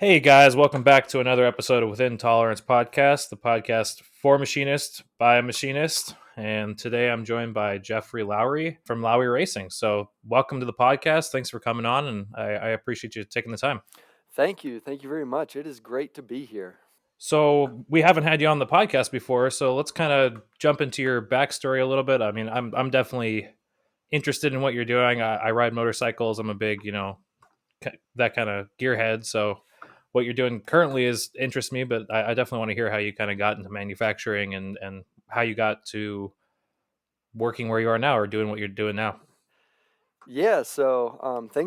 Hey guys, welcome back to another episode of Within Tolerance Podcast, the podcast for machinists by a machinist. And today I'm joined by Jeffery Lowery from Lowery Racing. So, welcome to the podcast. Thanks for coming on, and I appreciate you taking the time. Thank you. Thank you very much. It is great to be here. So, we haven't had you on the podcast before, so let's kind of jump into your backstory a little bit. I mean, I'm definitely interested in what you're doing. I ride motorcycles. I'm a big, that kind of gearhead. So what you're doing currently is interests me, but I definitely want to hear how you kind of got into manufacturing and how you got to working where you are now or doing what you're doing now. Things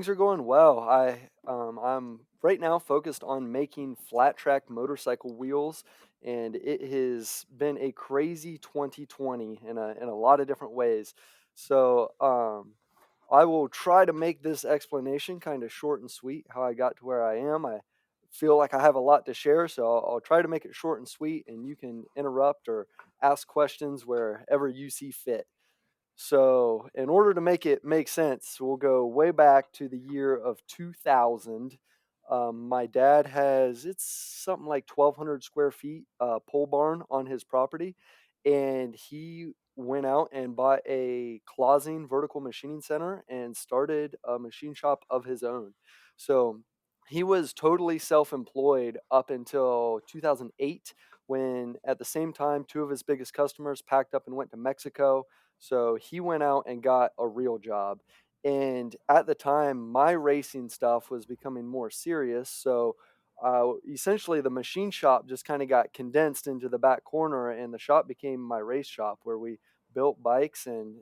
are going well. I'm right now focused on making flat track motorcycle wheels, and it has been a crazy 2020 in a lot of different ways. So I will try to make this explanation kind of short and sweet. How I got to where I am. I feel like I have a lot to share, so I'll try to make it short and sweet, and you can interrupt or ask questions wherever you see fit. So, in order to make it make sense, we'll go way back to the year of 2000. My dad has, it's something like 1,200 square feet pole barn on his property. And he went out and bought a Clausing vertical machining center and started a machine shop of his own. So, he was totally self employed up until 2008, when at the same time, two of his biggest customers packed up and went to Mexico, so he went out and got a real job. And at the time, my racing stuff was becoming more serious. So essentially, the machine shop just kind of got condensed into the back corner, and the shop became my race shop where we built bikes and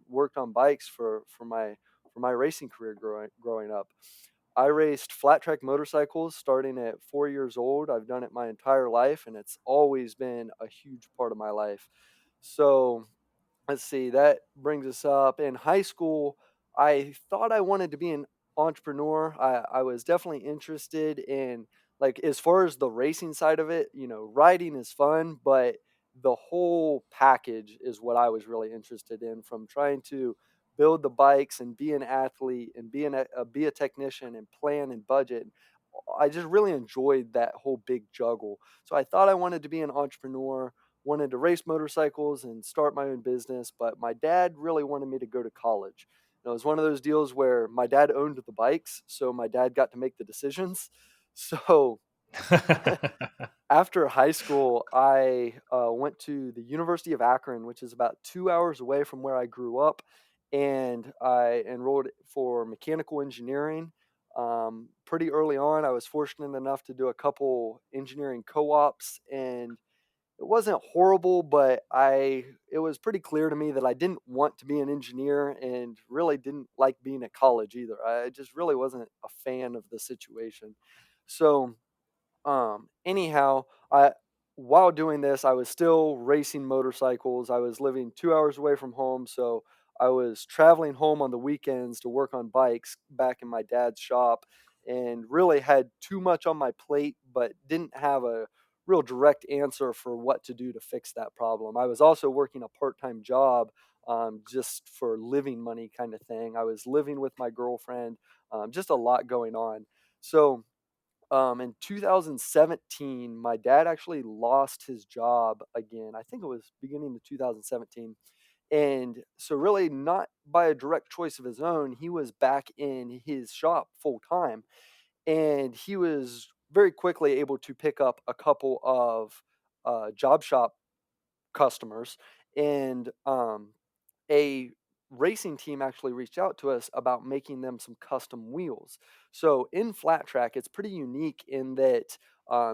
worked on bikes for my racing career growing up. I raced flat track motorcycles starting at 4 years old. I've done it my entire life, and it's always been a huge part of my life. So let's see, that brings us up in high school. I thought I wanted to be an entrepreneur. I was definitely interested in, like, as far as the racing side of it, riding is fun, but the whole package is what I was really interested in, from trying to build the bikes and be an athlete and be a technician and plan and budget. I just really enjoyed that whole big juggle. So I thought I wanted to be an entrepreneur, wanted to race motorcycles and start my own business, but my dad really wanted me to go to college. It was one of those deals where my dad owned the bikes, so my dad got to make the decisions. So after high school, I went to the University of Akron, which is about 2 hours away from where I grew up, and I enrolled for mechanical engineering. Pretty early on, I was fortunate enough to do a couple engineering co-ops, and it wasn't horrible, but it was pretty clear to me that I didn't want to be an engineer and really didn't like being at college either. I just really wasn't a fan of the situation. So, anyhow, I while doing this, I was still racing motorcycles. I was living 2 hours away from home, so I was traveling home on the weekends to work on bikes back in my dad's shop, and really had too much on my plate, but didn't have a real direct answer for what to do to fix that problem. I was also working a part-time job, just for living money kind of thing. I was living with my girlfriend, just a lot going on. So in 2017, my dad actually lost his job again. I think it was beginning of 2017. And so, really, not by a direct choice of his own, he was back in his shop full time. And he was very quickly able to pick up a couple of job shop customers. And a racing team actually reached out to us about making them some custom wheels. So in flat track, it's pretty unique in that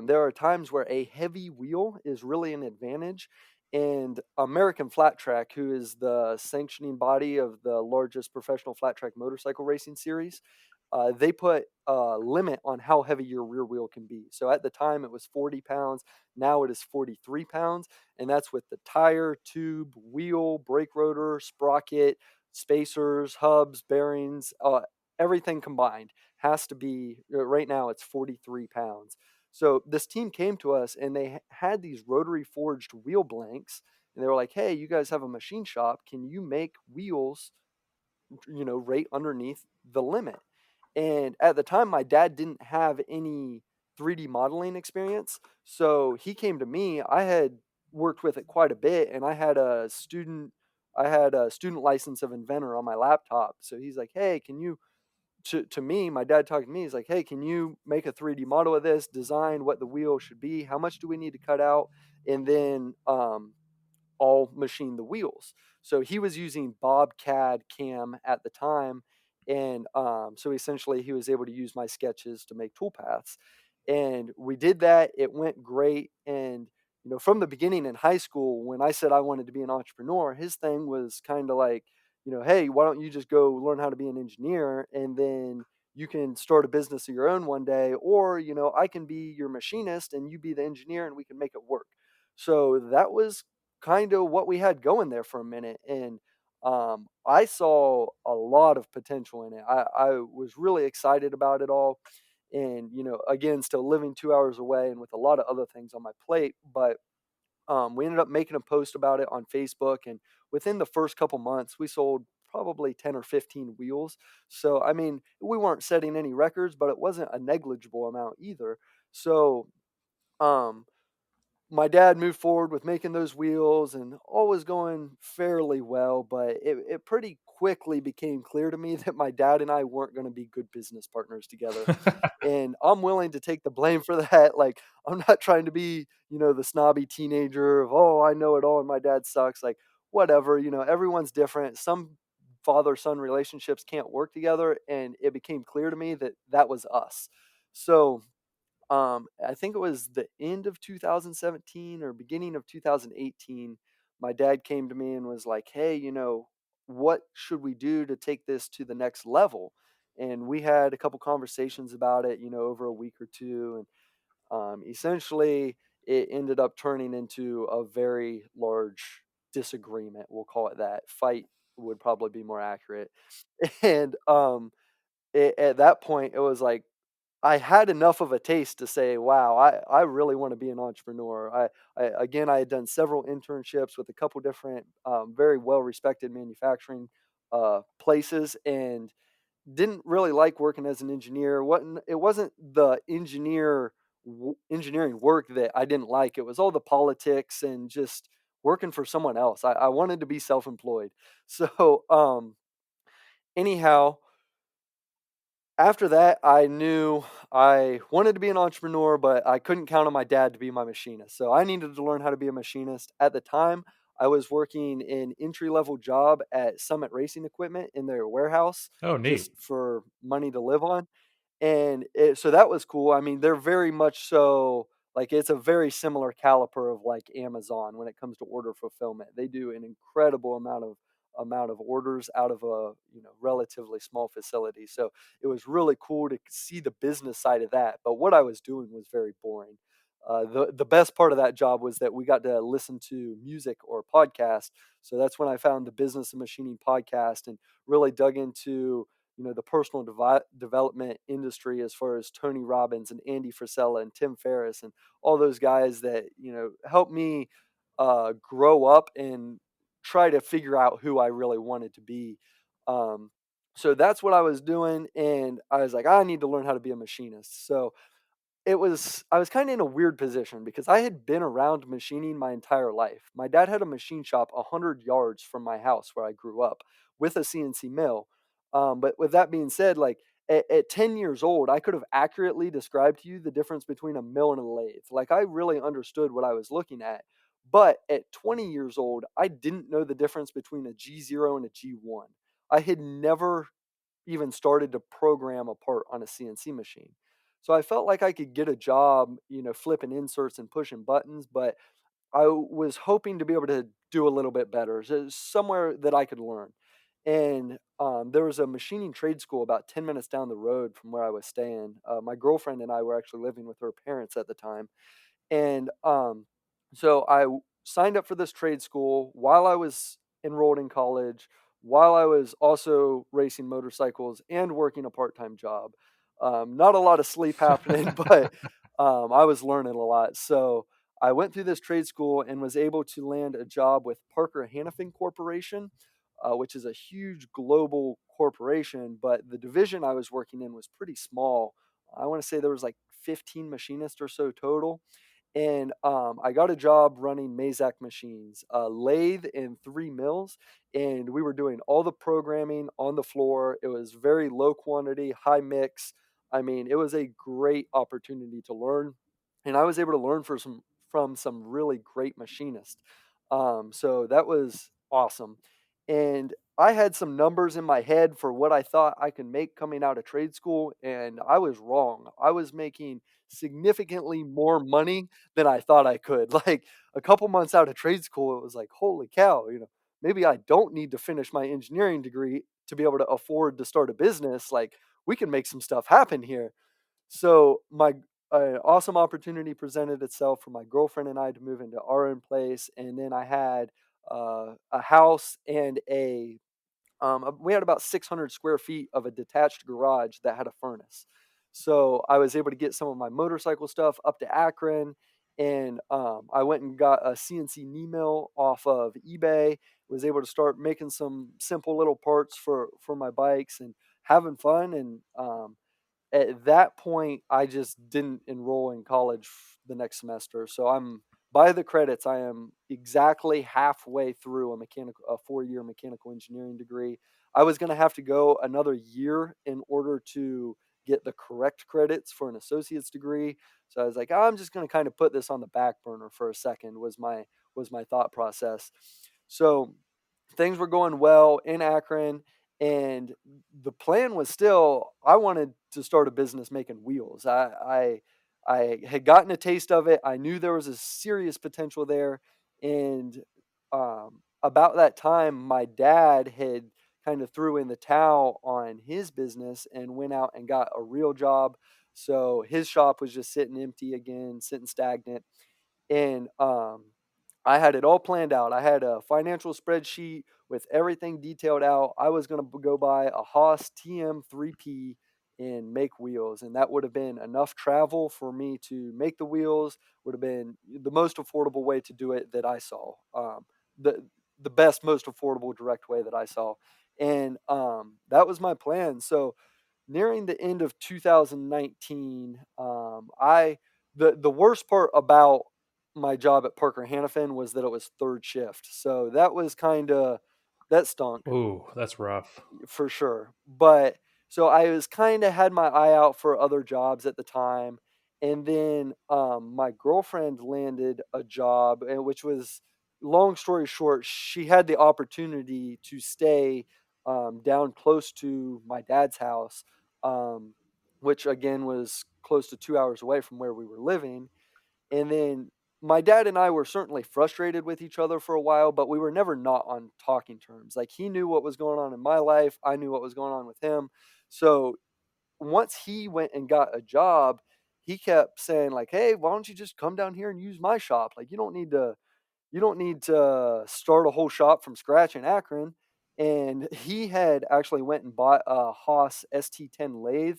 there are times where a heavy wheel is really an advantage. And American Flat Track, who is the sanctioning body of the largest professional flat track motorcycle racing series, they put a limit on how heavy your rear wheel can be. So at the time, it was 40 pounds. Now it is 43 pounds, and that's with the tire, tube, wheel, brake rotor, sprocket, spacers, hubs, bearings, everything combined has to be, right now it's 43 pounds. So this team came to us and they had these rotary forged wheel blanks, and they were like, "Hey, you guys have a machine shop. Can you make wheels, right underneath the limit?" And at the time, my dad didn't have any 3D modeling experience. So he came to me. I had worked with it quite a bit, and I had a student license of inventor on my laptop. So he's like, "Hey, can you?" To me, my dad talking to me. He's like, "Hey, can you make a 3D model of this? Design what the wheel should be. How much do we need to cut out?" And then all machine the wheels. So he was using Bob CAD CAM at the time, and so essentially he was able to use my sketches to make toolpaths, and we did that. It went great, and from the beginning in high school, when I said I wanted to be an entrepreneur, his thing was kind of like, hey, why don't you just go learn how to be an engineer, and then you can start a business of your own one day, or I can be your machinist and you be the engineer, and we can make it work. So that was kind of what we had going there for a minute. And I saw a lot of potential in it. I was really excited about it all. And, again, still living 2 hours away and with a lot of other things on my plate. But we ended up making a post about it on Facebook. And within the first couple months, we sold probably 10 or 15 wheels. So, I mean, we weren't setting any records, but it wasn't a negligible amount either. So, um, my dad moved forward with making those wheels, and all was going fairly well, but it pretty quickly became clear to me that my dad and I weren't going to be good business partners together. And I'm willing to take the blame for that. Like, I'm not trying to be, the snobby teenager of, oh, I know it all and my dad sucks. Like, whatever, everyone's different. Some father son relationships can't work together. And it became clear to me that that was us. So, I think it was the end of 2017 or beginning of 2018. My dad came to me and was like, "Hey, what should we do to take this to the next level?" And we had a couple conversations about it, over a week or two, and essentially it ended up turning into a very large disagreement. We'll call it that. Fight would probably be more accurate. And at that point, it was like I had enough of a taste to say, "Wow, I really wanna be an entrepreneur." Again, I had done several internships with a couple different, very well-respected manufacturing, places, and didn't really like working as an engineer. It wasn't the engineering work that I didn't like, it was all the politics and just working for someone else. I wanted to be self-employed. So, anyhow, after that, I knew I wanted to be an entrepreneur, but I couldn't count on my dad to be my machinist. So I needed to learn how to be a machinist. At the time, I was working an entry level job at Summit Racing Equipment in their warehouse Oh, neat. just for money to live on. And so that was cool. I mean, they're very much so like it's a very similar caliper of like Amazon when it comes to order fulfillment. They do an incredible amount of orders out of a relatively small facility. So it was really cool to see the business side of that. But what I was doing was very boring. The best part of that job was that we got to listen to music or podcast. So that's when I found the Business of Machining podcast and really dug into the personal development industry as far as Tony Robbins and Andy Frisella and Tim Ferriss and all those guys that helped me grow up and try to figure out who I really wanted to be. Um, so that's what I was doing, and I was like, I need to learn how to be a machinist. So I was kinda in a weird position because I had been around machining my entire life. My dad had a machine shop 100 yards from my house where I grew up with a CNC mill. But with that being said, like, at 10 years old, I could have accurately described to you the difference between a mill and a lathe. Like, I really understood what I was looking at. But at 20 years old, I didn't know the difference between a G0 and a G1. I had never even started to program a part on a CNC machine. So I felt like I could get a job, flipping inserts and pushing buttons, but I was hoping to be able to do a little bit better, so somewhere that I could learn. And there was a machining trade school about 10 minutes down the road from where I was staying. My girlfriend and I were actually living with her parents at the time. And so signed up for this trade school while I was enrolled in college, while I was also racing motorcycles and working a part time job. Not a lot of sleep happening, but I was learning a lot. So I went through this trade school and was able to land a job with Parker Hannifin Corporation, which is a huge global corporation. But the division I was working in was pretty small. I want to say there was like 15 machinists or so total. And I got a job running Mazak machines, a lathe and three mills, and we were doing all the programming on the floor. It was very low quantity, high mix. I mean, it was a great opportunity to learn, and I was able to learn from some really great machinists. So that was awesome. And I had some numbers in my head for what I thought I could make coming out of trade school, and I was wrong. I was making significantly more money than I thought I could. Like a couple months out of trade school, it was like, holy cow, maybe I don't need to finish my engineering degree to be able to afford to start a business. Like we can make some stuff happen here. So my awesome opportunity presented itself for my girlfriend and I to move into our own place, and then I had a house and we had about 600 square feet of a detached garage that had a furnace. So I was able to get some of my motorcycle stuff up to Akron, and I went and got a CNC knee mill off of eBay. Was able to start making some simple little parts for my bikes and having fun. And at that point, I just didn't enroll in college the next semester. So I'm by the credits, I am exactly halfway through a 4-year mechanical engineering degree. I was going to have to go another year in order to get the correct credits for an associate's degree. So I was like, I'm just going to kind of put this on the back burner for a second was my thought process. So things were going well in Akron, and the plan was still I wanted to start a business making wheels. I had gotten a taste of it. I knew there was a serious potential there, and about that time, my dad had kind of threw in the towel on his business and went out and got a real job. So his shop was just sitting empty again, sitting stagnant, and I had it all planned out. I had a financial spreadsheet with everything detailed out. I was going to go buy a Haas TM3P and make wheels, and that would have been enough travel for me to make the wheels. Would have been the most affordable way to do it that I saw. The the best, most affordable direct way that I saw, and that was my plan. So nearing the end of 2019, I the worst part about my job at Parker Hannifin was that it was third shift. So that was kind of that stunk Ooh, that's rough. for sure. But so I was kind of had my eye out for other jobs at the time, and then my girlfriend landed a job, which was long story short, she had the opportunity to stay down close to my dad's house, um, which again was close to 2 hours away from where we were living. And then my dad and I were certainly frustrated with each other for a while, but we were never not on talking terms. Like he knew what was going on in my life, I knew what was going on with him. So once he went and got a job, he kept saying like, "Hey, why don't you just come down here and use my shop? Like you don't need to start a whole shop from scratch in Akron." And he had actually went and bought a Haas ST10 lathe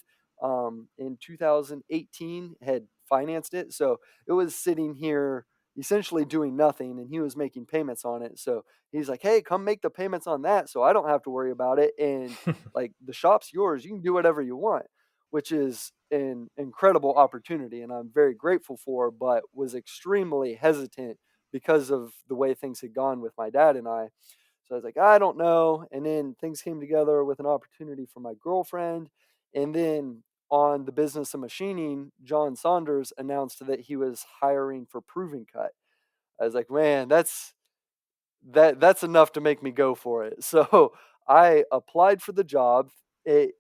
in 2018, had financed it. So it was sitting here essentially doing nothing, and he was making payments on it. So he's like, "Hey, come make the payments on that so I don't have to worry about it. And like the shop's yours. You can do whatever you want," which is an incredible opportunity. And I'm very grateful for, but was extremely hesitant because of the way things had gone with my dad and I. So I was like, I don't know. And then things came together with an opportunity for my girlfriend. And then on the business of machining, John Saunders announced that he was hiring for Proving Cut. I was like, man, that's enough to make me go for it. So I applied for the job. It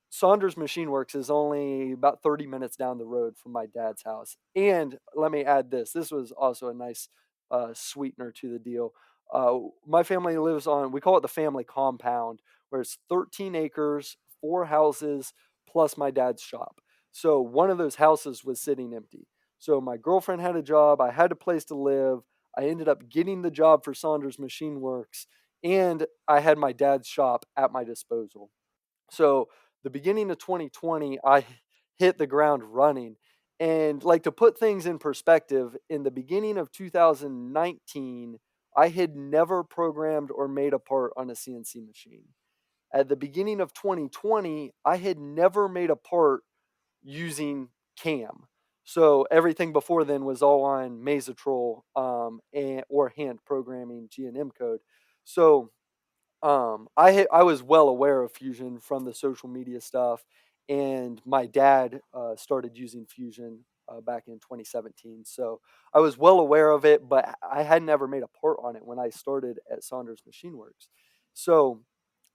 Saunders Machine Works is only about 30 minutes down the road from my dad's house. And let me add this. This was also a nice sweetener to the deal. My family lives on, we call it the family compound, where it's 13 acres, 4 houses, plus my dad's shop. So one of those houses was sitting empty. So my girlfriend had a job. I had a place to live. I ended up getting the job for Saunders Machine Works, and I had my dad's shop at my disposal. So the beginning of 2020, I hit the ground running. And like to put things in perspective, in the beginning of 2019, I had never programmed or made a part on a CNC machine. At the beginning of 2020, I had never made a part using CAM. So everything before then was all on Mazatrol, or hand programming G&M code. So I was well aware of Fusion from the social media stuff, and my dad started using Fusion back in 2017. So I was well aware of it, but I had never made a part on it when I started at Saunders Machine Works. So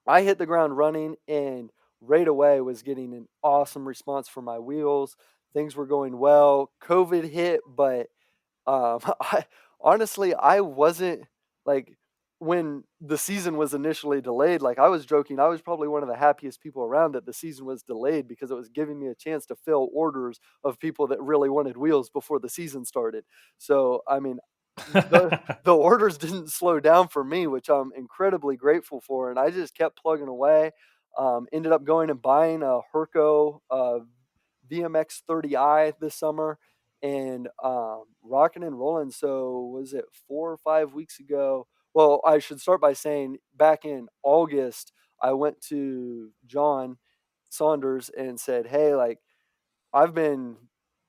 I hit the ground running, and right away was getting an awesome response for my wheels. Things were going well. COVID hit, but I honestly, I wasn't like, when the season was initially delayed, like, I was joking, I was probably one of the happiest people around that the season was delayed, because it was giving me a chance to fill orders of people that really wanted wheels before the season started. So, I mean, the orders didn't slow down for me, which I'm incredibly grateful for, and I just kept plugging away. Ended up going and buying a Hurco VMX 30i this summer, and rocking and rolling. So was it 4 or 5 weeks ago? Well, I should start by saying back in August, I went to John Saunders and said, "Hey, like, I've been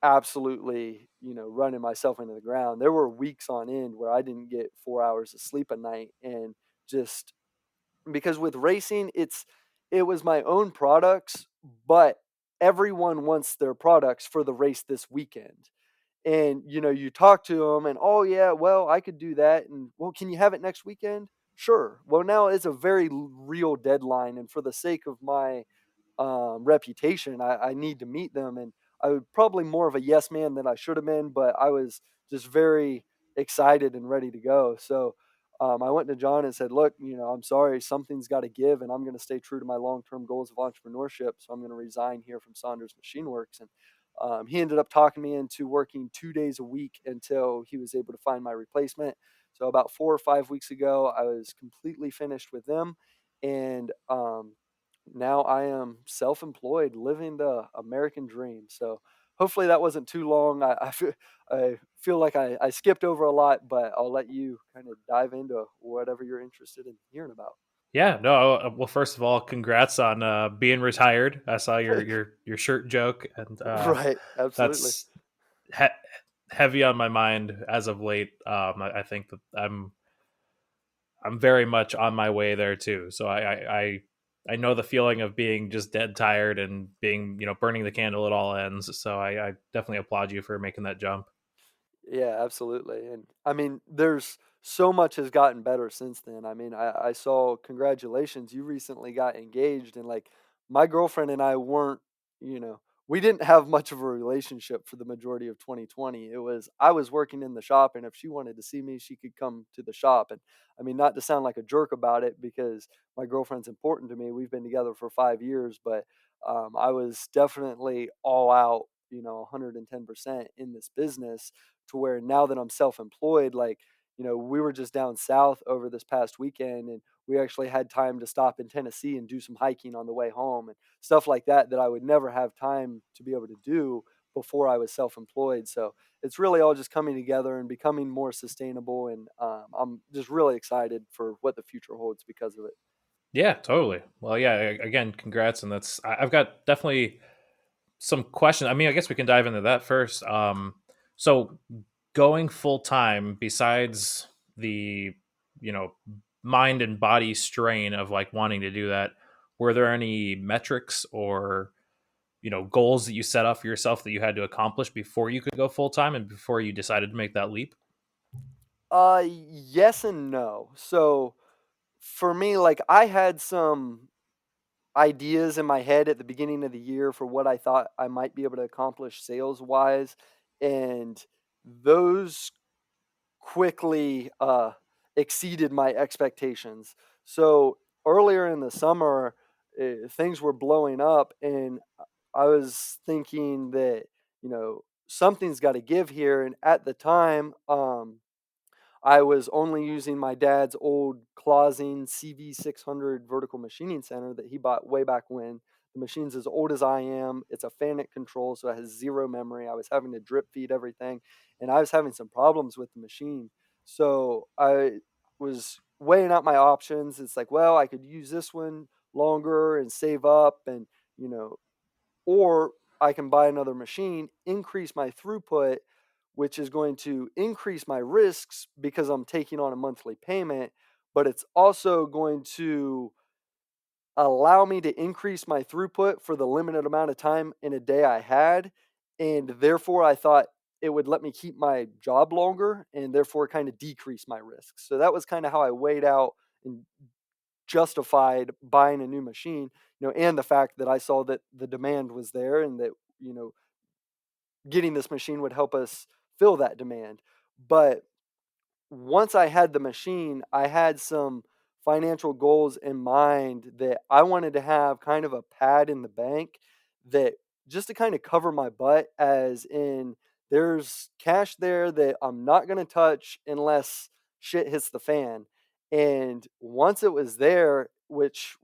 absolutely, running myself into the ground. There were weeks on end where I didn't get 4 hours of sleep a night, and just because with racing, it was my own products, but everyone wants their products for the race this weekend. And you talk to them, and oh yeah, well, I could do that, and well, can you have it next weekend? Sure. Well, now it's a very real deadline, and for the sake of my reputation, I need to meet them. And I was probably more of a yes man than I should have been, but I was just very excited and ready to go. So I went to John and said, "Look, I'm sorry, something's got to give, and I'm going to stay true to my long term goals of entrepreneurship. So I'm going to resign here from Saunders Machine Works." And he ended up talking me into working 2 days a week until he was able to find my replacement. So about 4 or 5 weeks ago, I was completely finished with them, and now I am self-employed, living the American dream. So hopefully that wasn't too long. I feel like I skipped over a lot, but I'll let you kind of dive into whatever you're interested in hearing about. Yeah, no. Well, first of all, congrats on being retired. I saw your shirt joke, and Right, absolutely. that's he- heavy on my mind as of late. I think that I'm very much on my way there too. So I know the feeling of being just dead tired and being burning the candle at all ends. So I definitely applaud you for making that jump. Yeah, absolutely. And I mean, there's so much has gotten better since then. I mean, I saw, congratulations, you recently got engaged, and like, my girlfriend and I weren't, we didn't have much of a relationship for the majority of 2020. It was, I was working in the shop, and if she wanted to see me, she could come to the shop. And I mean, not to sound like a jerk about it, because my girlfriend's important to me. We've been together for 5 years, but I was definitely all out, 110% in this business, to where now that I'm self-employed, like, we were just down south over this past weekend, and we actually had time to stop in Tennessee and do some hiking on the way home and stuff like that that I would never have time to be able to do before I was self-employed. So it's really all just coming together and becoming more sustainable, and I'm just really excited for what the future holds because of it. Yeah, totally. Well, yeah. Again, congrats, and I've got definitely some questions. I mean, I guess we can dive into that first. So going full time, besides the you know mind and body strain of like wanting to do that, were there any metrics or goals that you set up for yourself that you had to accomplish before you could go full time and before you decided to make that leap? Yes and no. So for me, like, I had some ideas in my head at the beginning of the year for what I thought I might be able to accomplish sales wise, and those quickly exceeded my expectations. So earlier in the summer, things were blowing up, and I was thinking that, something's got to give here. And at the time, I was only using my dad's old Clausing CV600 vertical machining center that he bought way back when. The machine's as old as I am. It's a FANUC control, so it has zero memory. I was having to drip feed everything, and I was having some problems with the machine. So I was weighing out my options. It's like, well, I could use this one longer and save up, and, or I can buy another machine, increase my throughput, which is going to increase my risks because I'm taking on a monthly payment, but it's also going to allow me to increase my throughput for the limited amount of time in a day I had. And therefore, I thought it would let me keep my job longer and therefore kind of decrease my risks. So that was kind of how I weighed out and justified buying a new machine, and the fact that I saw that the demand was there and that, getting this machine would help us fill that demand. But once I had the machine, I had some financial goals in mind that I wanted to have kind of a pad in the bank that just to kind of cover my butt, as in there's cash there that I'm not going to touch unless shit hits the fan. And once it was there, which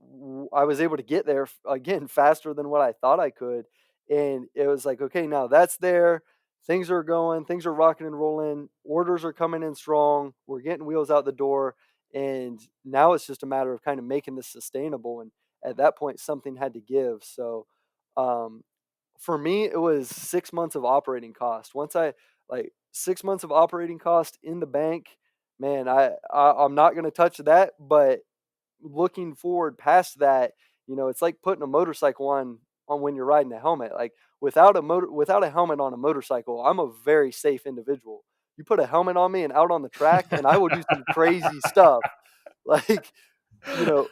I was able to get there again faster than what I thought I could. And it was like, okay, now that's there, things are going, things are rocking and rolling, orders are coming in strong, we're getting wheels out the door, and now it's just a matter of kind of making this sustainable. And at that point, something had to give. So, um, for me, it was 6 months of operating cost. Once I like 6 months of operating cost in the bank, man, I'm not going to touch that. But looking forward past that, it's like putting a motorcycle on when you're riding a helmet. Like without a helmet on a motorcycle, I'm a very safe individual. You put a helmet on me and out on the track, and I will do some crazy stuff. Like, you know,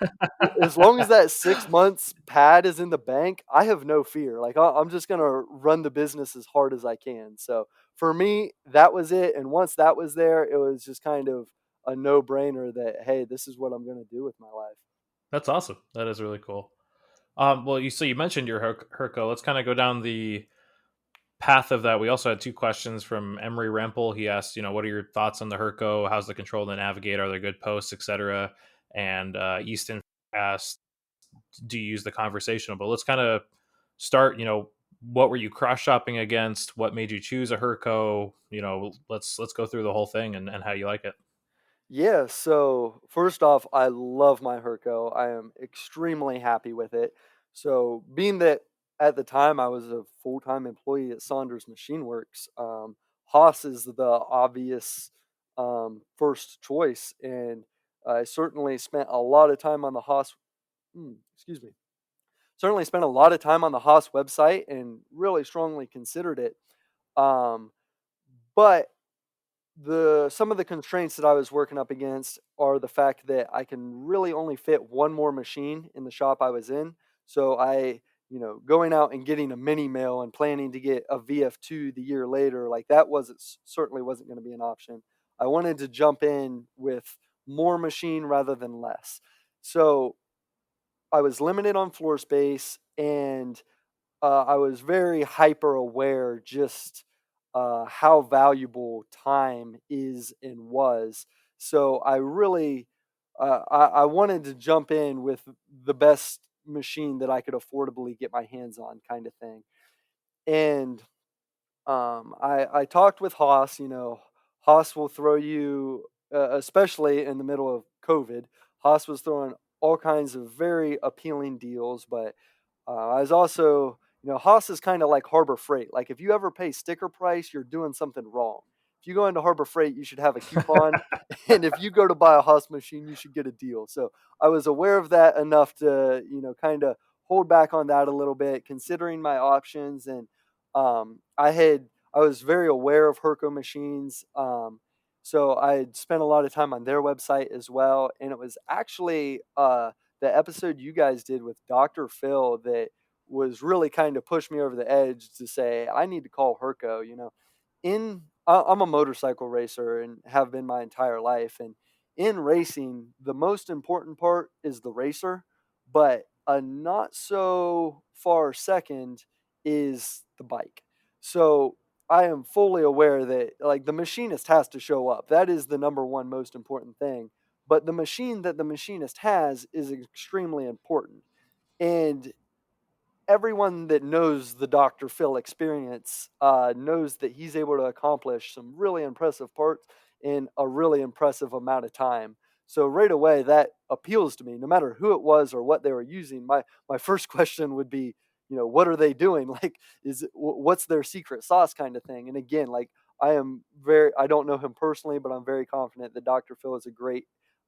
as long as that 6 months pad is in the bank, I have no fear. Like I'm just gonna run the business as hard as I can. So for me, that was it. And once that was there, it was just kind of a no brainer that, hey, this is what I'm gonna do with my life. That's awesome. That is really cool. Well, you mentioned your Hurco. Let's kind of go down the path of that. We also had two questions from Emery Rempel. He asked, what are your thoughts on the Hurco? How's the control to navigate? Are there good posts, etc.? And Easton asked, do you use the conversational? But let's kind of start. What were you cross shopping against? What made you choose a Hurco? Let's go through the whole thing and how you like it. Yeah, so first off, I love my Hurco. I am extremely happy with it. So, being that at the time I was a full time employee at Saunders Machine Works, Haas is the obvious first choice. And I certainly spent a lot of time on the Haas, excuse me, certainly spent a lot of time on the Haas website and really strongly considered it. Um, but the some of the constraints that I was working up against are the fact that I can really only fit one more machine in the shop I was in. So going out and getting a mini mill and planning to get a VF2 the year later, like that wasn't certainly wasn't going to be an option. I wanted to jump in with more machine rather than less. So I was limited on floor space, and I was very hyper aware just how valuable time is and was. So I really I wanted to jump in with the best machine that I could affordably get my hands on, kind of thing. And I talked with Haas. Haas will throw you, especially in the middle of COVID. Haas was throwing all kinds of very appealing deals, but I was also, Haas is kind of like Harbor Freight. Like if you ever pay sticker price, you're doing something wrong. If you go into Harbor Freight, you should have a coupon, and if you go to buy a Haas machine, you should get a deal. So I was aware of that enough to, kind of hold back on that a little bit, considering my options. And I was very aware of Hurco machines. So I had spent a lot of time on their website as well, and it was actually the episode you guys did with Dr. Phil that was really kind of pushed me over the edge to say I need to call Hurco. I'm a motorcycle racer and have been my entire life, and in racing, the most important part is the racer, but a not so far second is the bike. So I am fully aware that like the machinist has to show up. That is the number one most important thing. But the machine that the machinist has is extremely important. And everyone that knows the Dr. Phil experience knows that he's able to accomplish some really impressive parts in a really impressive amount of time. So right away that appeals to me, no matter who it was or what they were using. My first question would be, what are they doing? Like, what's their secret sauce kind of thing? And again, like, I don't know him personally, but I'm very confident that Dr. Phil is a great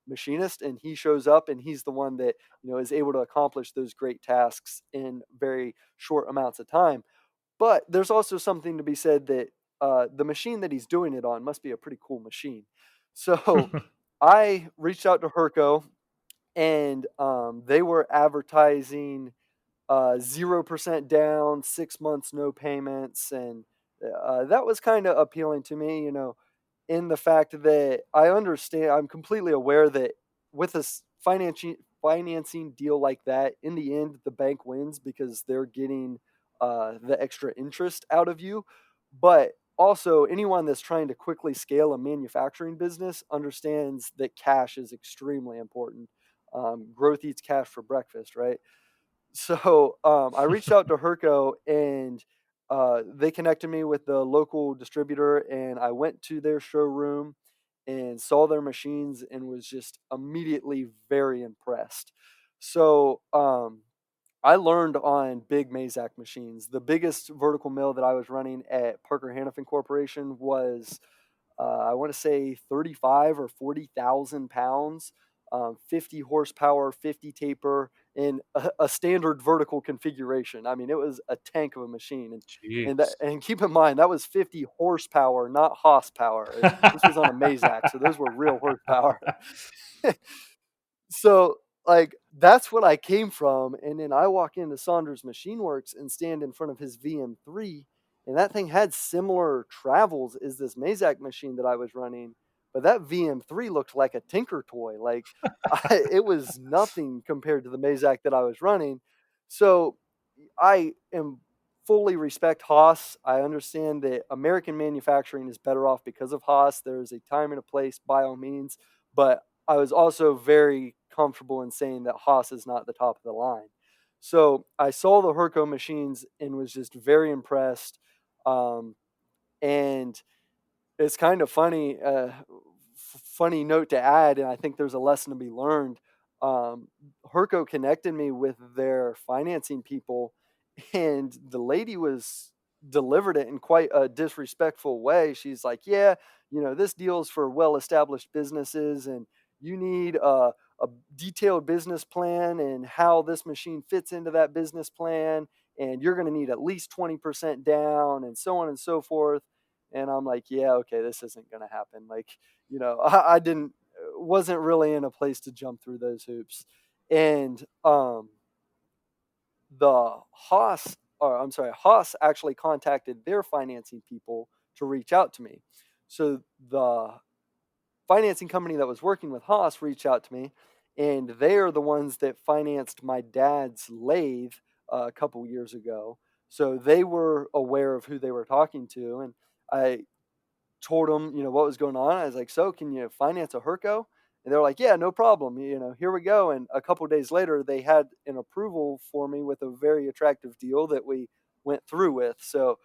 machinist, and he shows up and he's the one that, is able to accomplish those great tasks in very short amounts of time. But there's also something to be said that the machine that he's doing it on must be a pretty cool machine. So I reached out to Hurco, and they were advertising 0% down, 6 months no payments, and that was kind of appealing to me. In the fact that I'm completely aware that with a financing deal like that, in the end, the bank wins because they're getting the extra interest out of you. But also, anyone that's trying to quickly scale a manufacturing business understands that cash is extremely important. Growth eats cash for breakfast, right? So I reached out to Hurco, and they connected me with the local distributor, and I went to their showroom and saw their machines and was just immediately very impressed. So I learned on big Mazak machines. The biggest vertical mill that I was running at Parker Hannifin Corporation was I want to say 35 or 40,000 pounds, 50 horsepower, 50 taper, in a standard vertical configuration. I mean, it was a tank of a machine, Jeez. and keep in mind that was 50 horsepower, not horsepower. This was on a Mazak, so those were real horsepower. So, like, that's what I came from, and then I walk into Saunders Machine Works and stand in front of his VM3, and that thing had similar travels as this Mazak machine that I was running, but that VM3 looked like a tinker toy. Like, it was nothing compared to the Mazak that I was running. So I am fully respect Haas. I understand that American manufacturing is better off because of Haas. There is a time and a place, by all means, but I was also very comfortable in saying that Haas is not the top of the line. So I saw the Hurco machines and was just very impressed. Um, and it's kind of funny, funny note to add, and I think there's a lesson to be learned. Hurco connected me with their financing people, and the lady was delivered it in quite a disrespectful way. She's like, "Yeah, this deal's for well-established businesses, and you need a detailed business plan and how this machine fits into that business plan, and you're going to need at least 20% down, and so on and so forth." And I'm like, yeah, okay, this isn't going to happen. Like, I didn't, wasn't really in a place to jump through those hoops. And the Haas, or I'm sorry, Haas actually contacted their financing people to reach out to me. So the financing company that was working with Haas reached out to me, and they are the ones that financed my dad's lathe a couple years ago. So they were aware of who they were talking to, and I told them, what was going on. I was like, "So, can you finance a Hurco?" And they're like, "Yeah, no problem. Here we go." And a couple days later, they had an approval for me with a very attractive deal that we went through with. So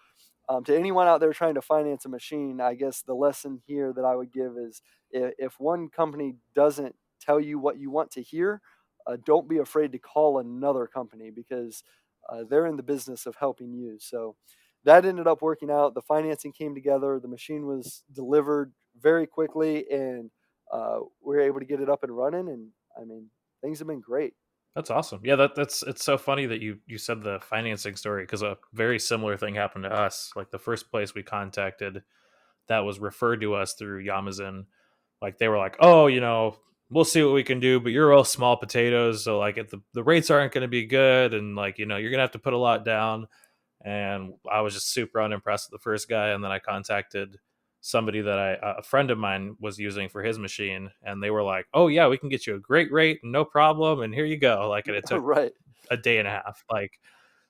to anyone out there trying to finance a machine, I guess the lesson here that I would give is if one company doesn't tell you what you want to hear, don't be afraid to call another company because they're in the business of helping you. So that ended up working out. The financing came together, the machine was delivered very quickly, and we were able to get it up and running. And I mean, things have been great. That's awesome. Yeah, that's it's so funny that you said the financing story because a very similar thing happened to us. Like the first place we contacted that was referred to us through Yamazin, like they were like, "Oh, we'll see what we can do, but you're all small potatoes, so like the rates aren't going to be good, and like you're going to have to put a lot down." And I was just super unimpressed with the first guy, and then I contacted somebody that a friend of mine was using for his machine, and they were like, "Oh yeah, we can get you a great rate, no problem, and here you go." Like, and it took Right. a day and a half. Like,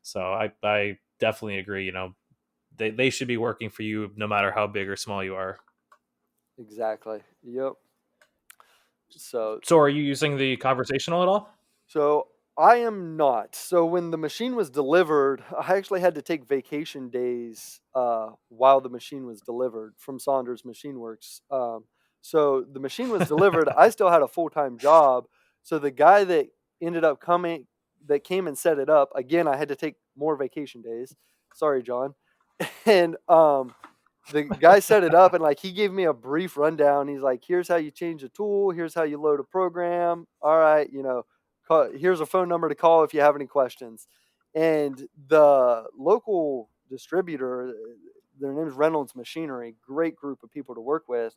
so I definitely agree. They should be working for you no matter how big or small you are. Exactly. Yep. So So are you using the conversational at all? So I am not. So when the machine was delivered, I actually had to take vacation days while the machine was delivered from Saunders Machine Works. So the machine was delivered. I still had a full time job. So the guy that ended up coming, that came and set it up. Again, I had to take more vacation days. Sorry, John. And the guy set it up, and like he gave me a brief rundown. He's like, "Here's how you change a tool. Here's how you load a program. All right, here's a phone number to call if you have any questions." And the local distributor, their name is Reynolds Machinery, great group of people to work with.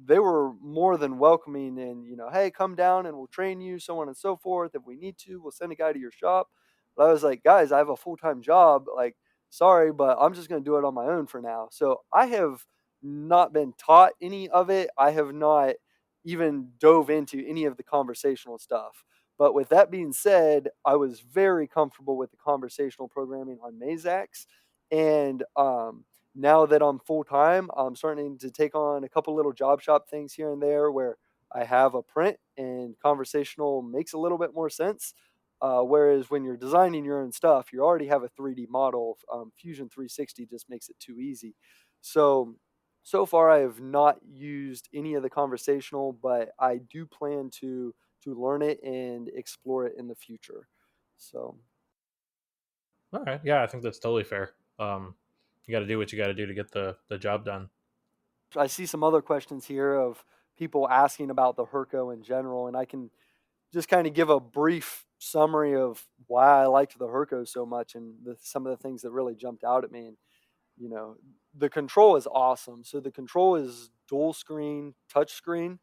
They were more than welcoming, and hey, come down and we'll train you, so on and so forth. If we need to, we'll send a guy to your shop. But I was like, guys, I have a full-time job. Like, sorry, but I'm just going to do it on my own for now. So I have not been taught any of it. I have not even dove into any of the conversational stuff. But with that being said, I was very comfortable with the conversational programming on Mazax. And now that I'm full time, I'm starting to take on a couple little job shop things here and there where I have a print and conversational makes a little bit more sense. Whereas when you're designing your own stuff, you already have a 3D model. Fusion 360 just makes it too easy. So far I have not used any of the conversational, but I do plan to learn it and explore it in the future. So All right. Yeah, I think that's totally fair. You got to do what you got to do to get the job done. I see some other questions here of people asking about the Hurco in general, and I can just kind of give a brief summary of why I liked the Hurco so much and some of the things that really jumped out at me. And you know, the control is awesome. So the control is dual screen, touch screen,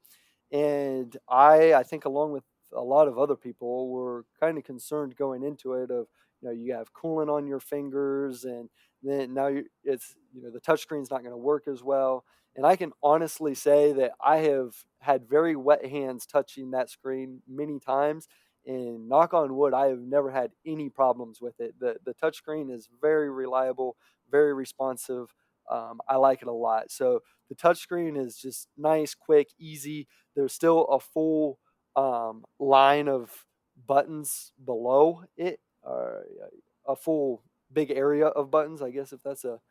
and I think along with a lot of other people were kind of concerned going into it of you have coolant on your fingers, and then now it's the touchscreen's not going to work as well. And I can honestly say that I have had very wet hands touching that screen many times, and knock on wood, I have never had any problems with it. The touchscreen is very reliable, very responsive. I like it a lot. So the touchscreen is just nice, quick, easy. There's still a full line of buttons below it, or a full big area of buttons, I guess, if that's a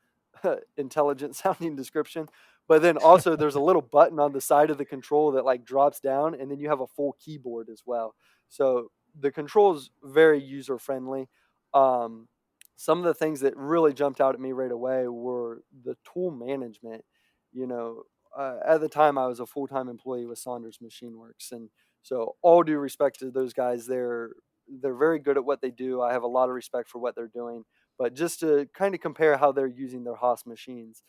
intelligent sounding description. But then also there's a little button on the side of the control that like drops down, and then you have a full keyboard as well. So the control is very user friendly. Um, some of the things that really jumped out at me right away were the tool management. You know, at the time I was a full-time employee with Saunders Machine Works, and so all due respect to those guys, they're very good at what they do. I have a lot of respect for what they're doing. But just to kind of compare how they're using their Haas machines,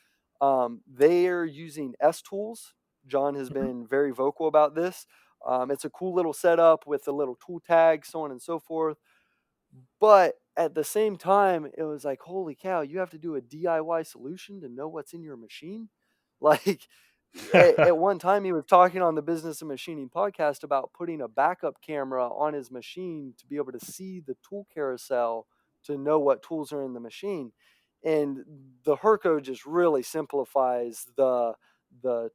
they're using S tools. John has Mhm. been very vocal about this. It's a cool little setup with a little tool tag, so on and so forth. But at the same time, it was like, holy cow, you have to do a DIY solution to know what's in your machine. Like at one time, he was talking on the Business of Machining podcast about putting a backup camera on his machine to be able to see the tool carousel to know what tools are in the machine. And the Hurco just really simplifies the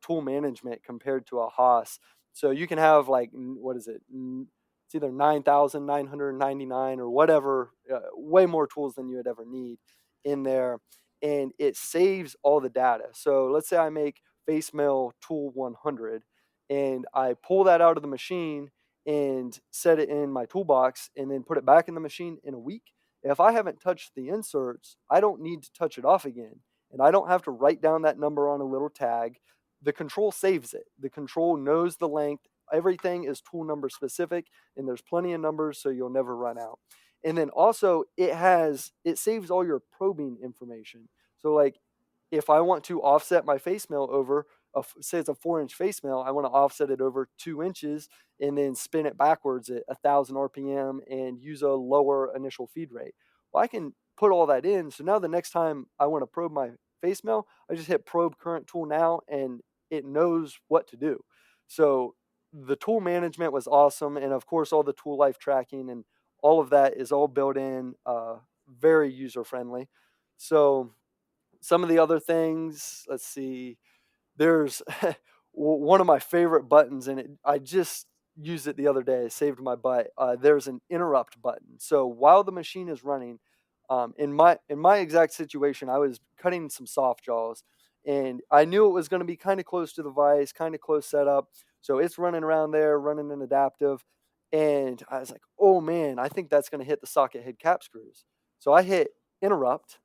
tool management compared to a Haas. So you can have like what is it? It's either 9,999 or whatever, way more tools than you would ever need in there, and it saves all the data. So let's say I make face mill tool 100, and I pull that out of the machine and set it in my toolbox and then put it back in the machine in a week. If I haven't touched the inserts, I don't need to touch it off again. And I don't have to write down that number on a little tag. The control saves it. The control knows the length. Everything is tool number specific, and there's plenty of numbers, so you'll never run out. And then also it saves all your probing information. So like if I want to offset my face mill over, say it's a 4-inch face mill, I want to offset it over 2 inches and then spin it backwards at 1,000 RPM and use a lower initial feed rate. Well, I can put all that in. So now the next time I want to probe my face mill, I just hit probe current tool now and it knows what to do. So the tool management was awesome. And of course, all the tool life tracking and all of that is all built in, very user friendly. So some of the other things, let's see, there's one of my favorite buttons, and I just used it the other day. It saved my butt. There's an interrupt button. So while the machine is running, in my exact situation, I was cutting some soft jaws, and I knew it was going to be kind of close to the vise, kind of close setup. So it's running around there, running an adaptive, and I was like, oh man, I think that's going to hit the socket head cap screws. So I hit interrupt.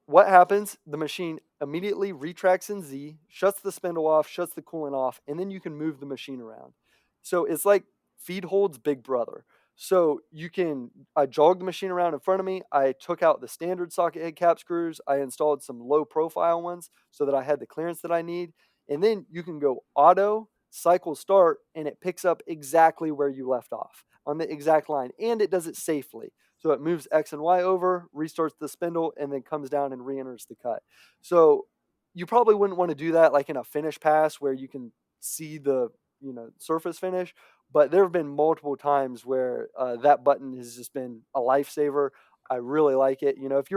What happens? The machine immediately retracts in Z, shuts the spindle off, shuts the coolant off, and then you can move the machine around. So it's like feed holds big brother. So I jogged the machine around in front of me. I took out the standard socket head cap screws. I installed some low profile ones so that I had the clearance that I need. And then you can go auto, cycle start, and it picks up exactly where you left off on the exact line. And it does it safely. So it moves X and Y over, restarts the spindle, and then comes down and re-enters the cut. So you probably wouldn't want to do that like in a finish pass where you can see the surface finish. But there have been multiple times where that button has just been a lifesaver. I really like it. If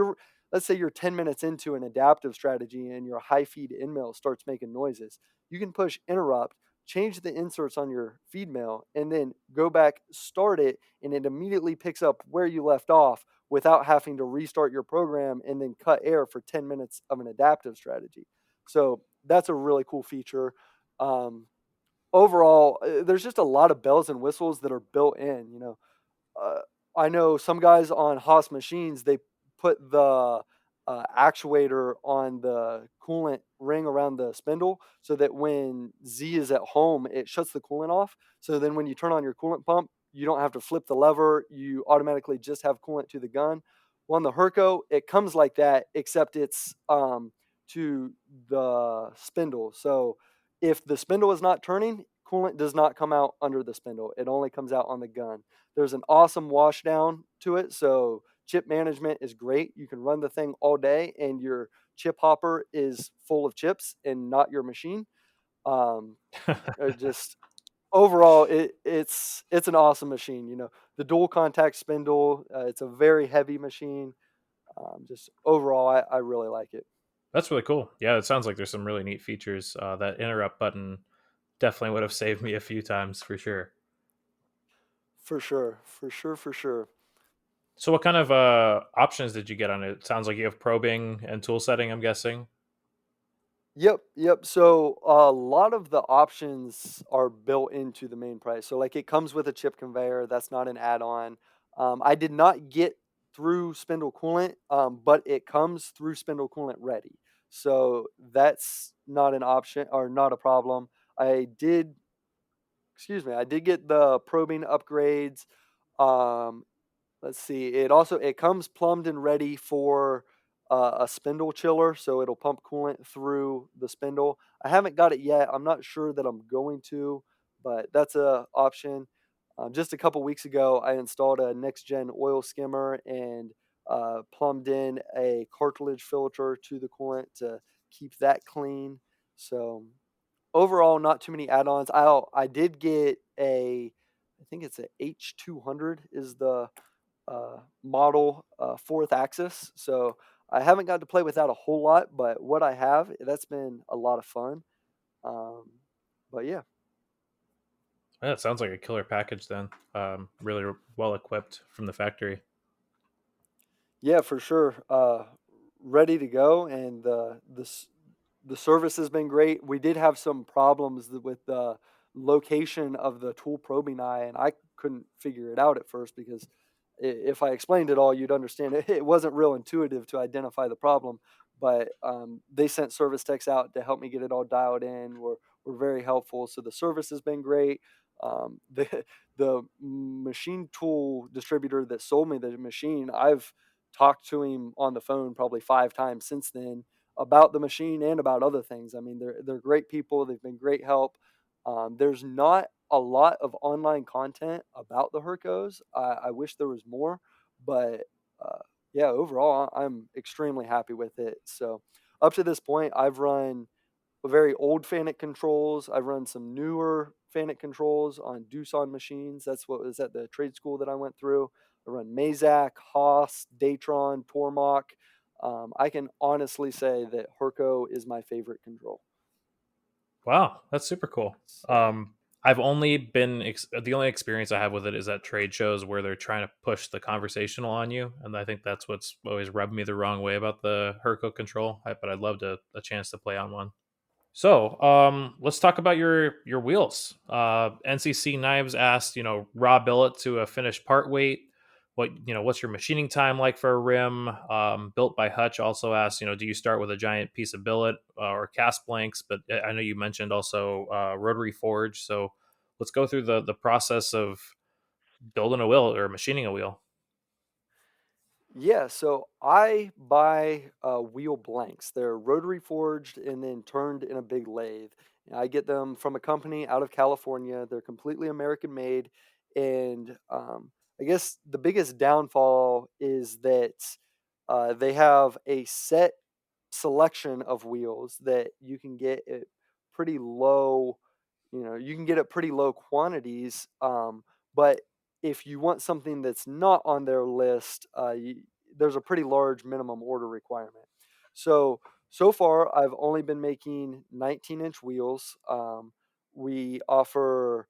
let's say you're 10 minutes into an adaptive strategy and your high feed end mill starts making noises, you can push interrupt, change the inserts on your feed mill, and then go back, start it, and it immediately picks up where you left off without having to restart your program and then cut air for 10 minutes of an adaptive strategy. So that's a really cool feature. Um, Overall, there's just a lot of bells and whistles that are built in. Uh, I know some guys on Haas machines, they put the actuator on the coolant ring around the spindle so that when Z is at home, it shuts the coolant off. So then when you turn on your coolant pump, you don't have to flip the lever. You automatically just have coolant to the gun. Well, on the Hurco, it comes like that, except it's to the spindle. So if the spindle is not turning, coolant does not come out under the spindle. It only comes out on the gun. There's an awesome wash down to it. So chip management is great. You can run the thing all day and your chip hopper is full of chips and not your machine. Um, just overall, it's an awesome machine. The dual contact spindle, it's a very heavy machine. Just overall, I really like it. That's really cool. Yeah, it sounds like there's some really neat features. That interrupt button definitely would have saved me a few times for sure. For sure, for sure, for sure. So, what kind of options did you get on it? It sounds like you have probing and tool setting, I'm guessing. Yep, yep. So a lot of the options are built into the main price. So like it comes with a chip conveyor. That's not an add-on. I did not get through spindle coolant, but it comes through spindle coolant ready. So that's not an option or not a problem. I did, excuse me, I did get the probing upgrades. Um, Let's see. It comes plumbed and ready for a spindle chiller, so it'll pump coolant through the spindle. I haven't got it yet. I'm not sure that I'm going to, but that's a option. Just a couple weeks ago, I installed a next gen oil skimmer and plumbed in a cartilage filter to the coolant to keep that clean. So overall, not too many add-ons. I did get I think it's a H200 is the model fourth axis. So I haven't got to play with that a whole lot, but what I have, that's been a lot of fun. Um, but yeah, Yeah, it sounds like a killer package then. Really well equipped from the factory. yeah, for sure. Ready to go, and the service has been great. We did have some problems with the location of the tool probing eye, and I couldn't figure it out at first because if I explained it all, you'd understand it. It wasn't real intuitive to identify the problem, but they sent service techs out to help me get it all dialed in. Were very helpful. So the service has been great. The machine tool distributor that sold me the machine, I've talked to him on the phone probably 5 times since then about the machine and about other things. I mean, they're great people. They've been great help. There's not a lot of online content about the Hurcos. I wish there was more, but uh, yeah, overall, I'm extremely happy with it. So up to this point, I've run very old Fanuc controls. I've run some newer Fanuc controls on Doosan machines. That's what was at the trade school that I went through. I run Mazak, Haas, Datron, Tormach. I can honestly say that Hurco is my favorite control. Wow, that's super cool. So I've only been the only experience I have with it is at trade shows where they're trying to push the conversational on you, and I think that's what's always rubbed me the wrong way about the Hurco control. But I'd love a chance to play on one. So, let's talk about your wheels. NCC Knives asked, raw billet to a finished part weight. What's your machining time like for a rim? Built by Hutch also asked, do you start with a giant piece of billet or cast blanks? But I know you mentioned also rotary forge. So, let's go through the process of building a wheel or machining a wheel. Yeah, so I buy wheel blanks. They're rotary forged and then turned in a big lathe. And I get them from a company out of California. They're completely American made. And I guess the biggest downfall is that they have a set selection of wheels that you can get at pretty low, you can get at pretty low quantities. But if you want something that's not on their list, there's a pretty large minimum order requirement. So far, I've only been making 19-inch wheels. We offer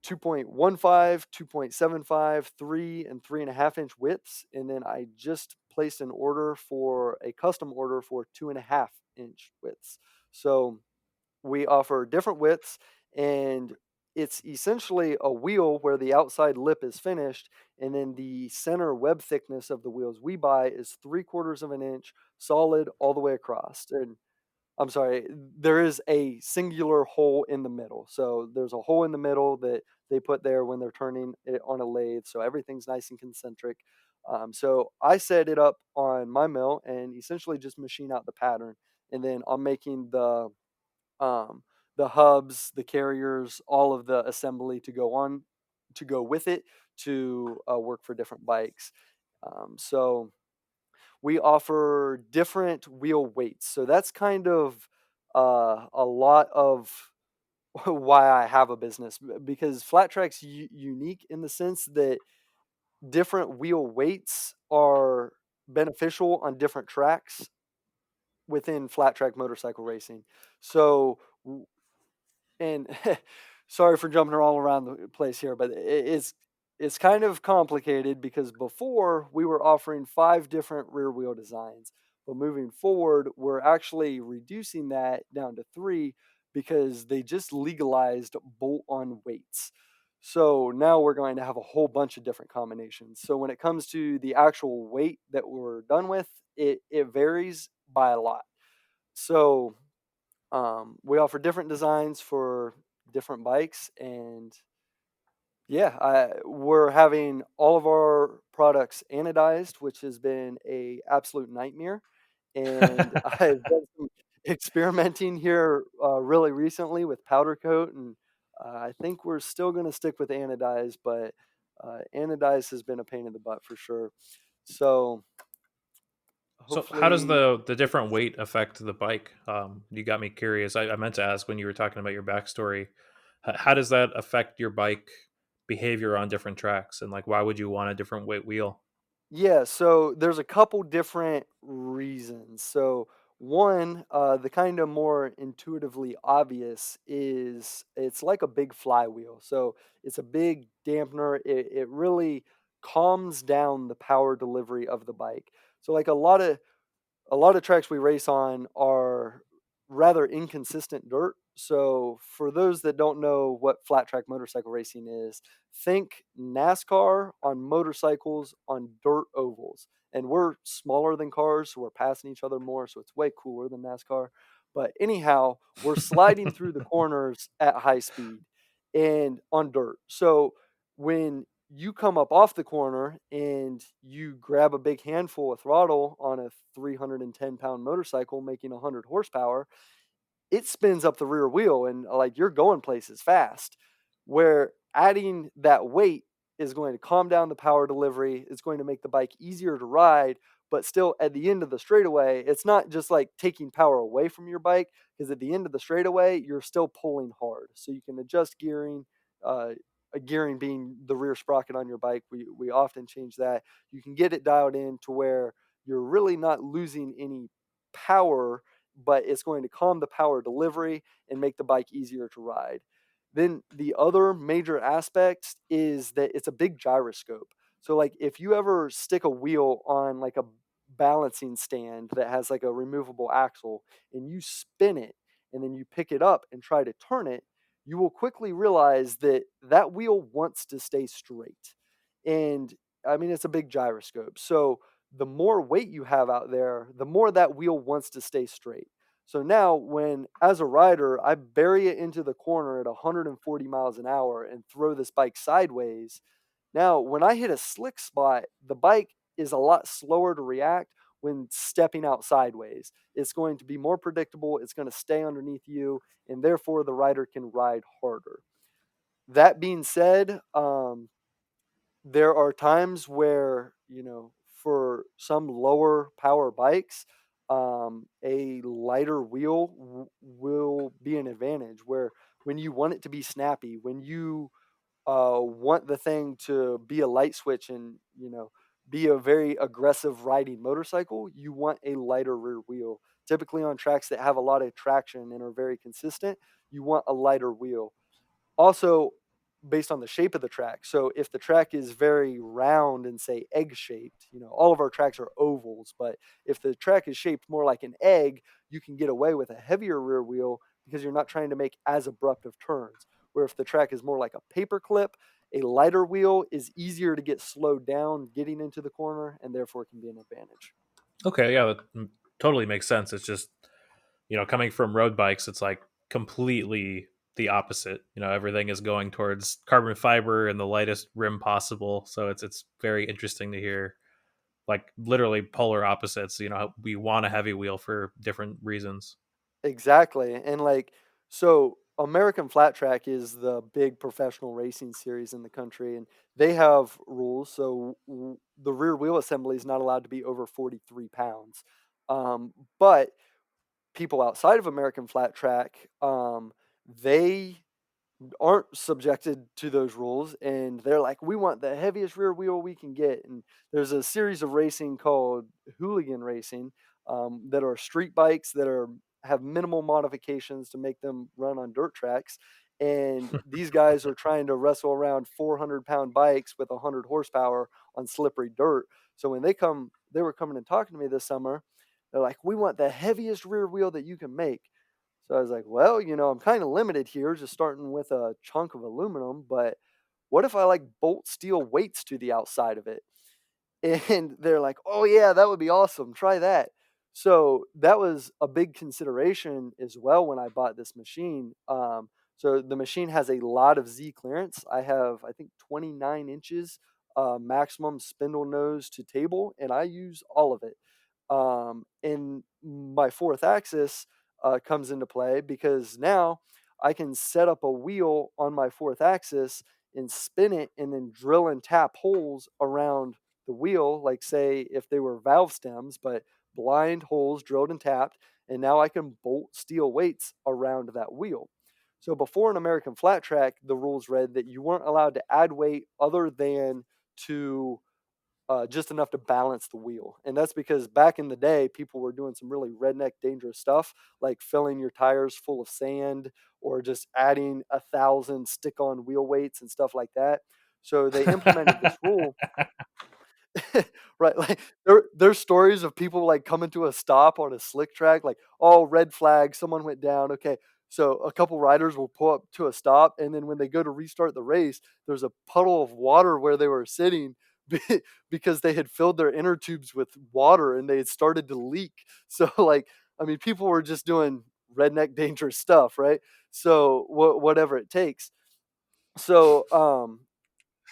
2.15, 2.75, 3, and 3.5 inch widths. And then I just placed an order for a custom order for 2.5 inch widths. So we offer different widths, and it's essentially a wheel where the outside lip is finished, and then the center web thickness of the wheels we buy is 3/4 of an inch solid all the way across. And I'm sorry, there is a singular hole in the middle. So there's a hole in the middle that they put there when they're turning it on a lathe. So everything's nice and concentric. So I set it up on my mill and essentially just machine out the pattern. And then I'm making um, the hubs, the carriers, all of the assembly to go with it to work for different bikes. So we offer different wheel weights. So that's kind of a lot of why I have a business, because flat track's unique in the sense that different wheel weights are beneficial on different tracks within flat track motorcycle racing. So and sorry for jumping all around the place here, but it's kind of complicated because before we were offering 5 different rear wheel designs, but moving forward, we're actually reducing that down to 3 because they just legalized bolt-on weights. So now we're going to have a whole bunch of different combinations. So when it comes to the actual weight that we're done with, it varies by a lot. So we offer different designs for different bikes, and yeah, we're having all of our products anodized, which has been a absolute nightmare. And I've done some experimenting here really recently with powder coat, and I think we're still going to stick with anodized, but anodized has been a pain in the butt for sure. So So, how does hopefully, the different weight affect the bike? You got me curious. I meant to ask when you were talking about your backstory. How does that affect your bike behavior on different tracks? And like, why would you want a different weight wheel? yeah, so there's a couple different reasons. So one, the kind of more intuitively obvious is it's like a big flywheel. So it's a big dampener. It really calms down the power delivery of the bike. So like a lot of tracks we race on are rather inconsistent dirt. So, for those that don't know what flat track motorcycle racing is, think NASCAR on motorcycles on dirt ovals. And we're smaller than cars, so we're passing each other more, so it's way cooler than NASCAR. But anyhow, we're sliding through the corners at high speed and on dirt. So, when you come up off the corner and you grab a big handful of throttle on a 310-pound motorcycle making 100 horsepower, it spins up the rear wheel and like you're going places fast. Where adding that weight is going to calm down the power delivery, it's going to make the bike easier to ride, but still at the end of the straightaway, it's not just like taking power away from your bike, because at the end of the straightaway, you're still pulling hard. So you can adjust gearing, uh, gearing being the rear sprocket on your bike. We often change that. You can get it dialed in to where you're really not losing any power, but it's going to calm the power delivery and make the bike easier to ride. Then the other major aspect is that it's a big gyroscope. So like if you ever stick a wheel on like a balancing stand that has like a removable axle and you spin it and then you pick it up and try to turn it, you will quickly realize that that wheel wants to stay straight. And I mean, it's a big gyroscope. So the more weight you have out there, the more that wheel wants to stay straight. So now, when as a rider, I bury it into the corner at 140 miles an hour and throw this bike sideways, now when I hit a slick spot, the bike is a lot slower to react when stepping out sideways. It's going to be more predictable, it's going to stay underneath you, and therefore the rider can ride harder. That being said, there are times where, for some lower power bikes, a lighter wheel will be an advantage. Where when you want it to be snappy, when you want the thing to be a light switch and be a very aggressive riding motorcycle, you want a lighter rear wheel. Typically on tracks that have a lot of traction and are very consistent, you want a lighter wheel. Also, based on the shape of the track. So if the track is very round and say egg shaped, all of our tracks are ovals, but if the track is shaped more like an egg, you can get away with a heavier rear wheel because you're not trying to make as abrupt of turns. Where if the track is more like a paper clip, a lighter wheel is easier to get slowed down getting into the corner and therefore can be an advantage. Okay, yeah, that totally makes sense. It's just, coming from road bikes, it's like completely the opposite. Everything is going towards carbon fiber and the lightest rim possible. So it's very interesting to hear, like, literally polar opposites. We want a heavy wheel for different reasons. Exactly. And like, so American Flat Track is the big professional racing series in the country, and they have rules. So the rear wheel assembly is not allowed to be over 43 pounds. But people outside of American Flat Track, they aren't subjected to those rules, and they're like, we want the heaviest rear wheel we can get. And there's a series of racing called hooligan racing, that are street bikes that are have minimal modifications to make them run on dirt tracks, and these guys are trying to wrestle around 400-pound bikes with 100 horsepower on slippery dirt. So when they were coming and talking to me this summer, they're like, we want the heaviest rear wheel that you can make. So I was like, well, I'm kind of limited here, just starting with a chunk of aluminum, but what if I like bolt steel weights to the outside of it? And they're like, oh, yeah, that would be awesome. Try that. So that was a big consideration as well when I bought this machine. So the machine has a lot of Z clearance. I have, I think, 29 inches maximum spindle nose to table, and I use all of it. And my fourth axis comes into play because now I can set up a wheel on my fourth axis and spin it and then drill and tap holes around the wheel, like say if they were valve stems, but blind holes drilled and tapped. And now I can bolt steel weights around that wheel. So before an American flat track, the rules read that you weren't allowed to add weight other than to just enough to balance the wheel. And that's because back in the day, people were doing some really redneck, dangerous stuff, like filling your tires full of sand or just adding 1,000 stick on wheel weights and stuff like that. So they implemented this rule. Right, like there's stories of people like coming to a stop on a slick track, like, oh, red flag, someone went down. Okay, so a couple riders will pull up to a stop, and then when they go to restart the race, there's a puddle of water where they were sitting because they had filled their inner tubes with water and they had started to leak. So like, I mean, people were just doing redneck dangerous stuff, right? So whatever it takes. So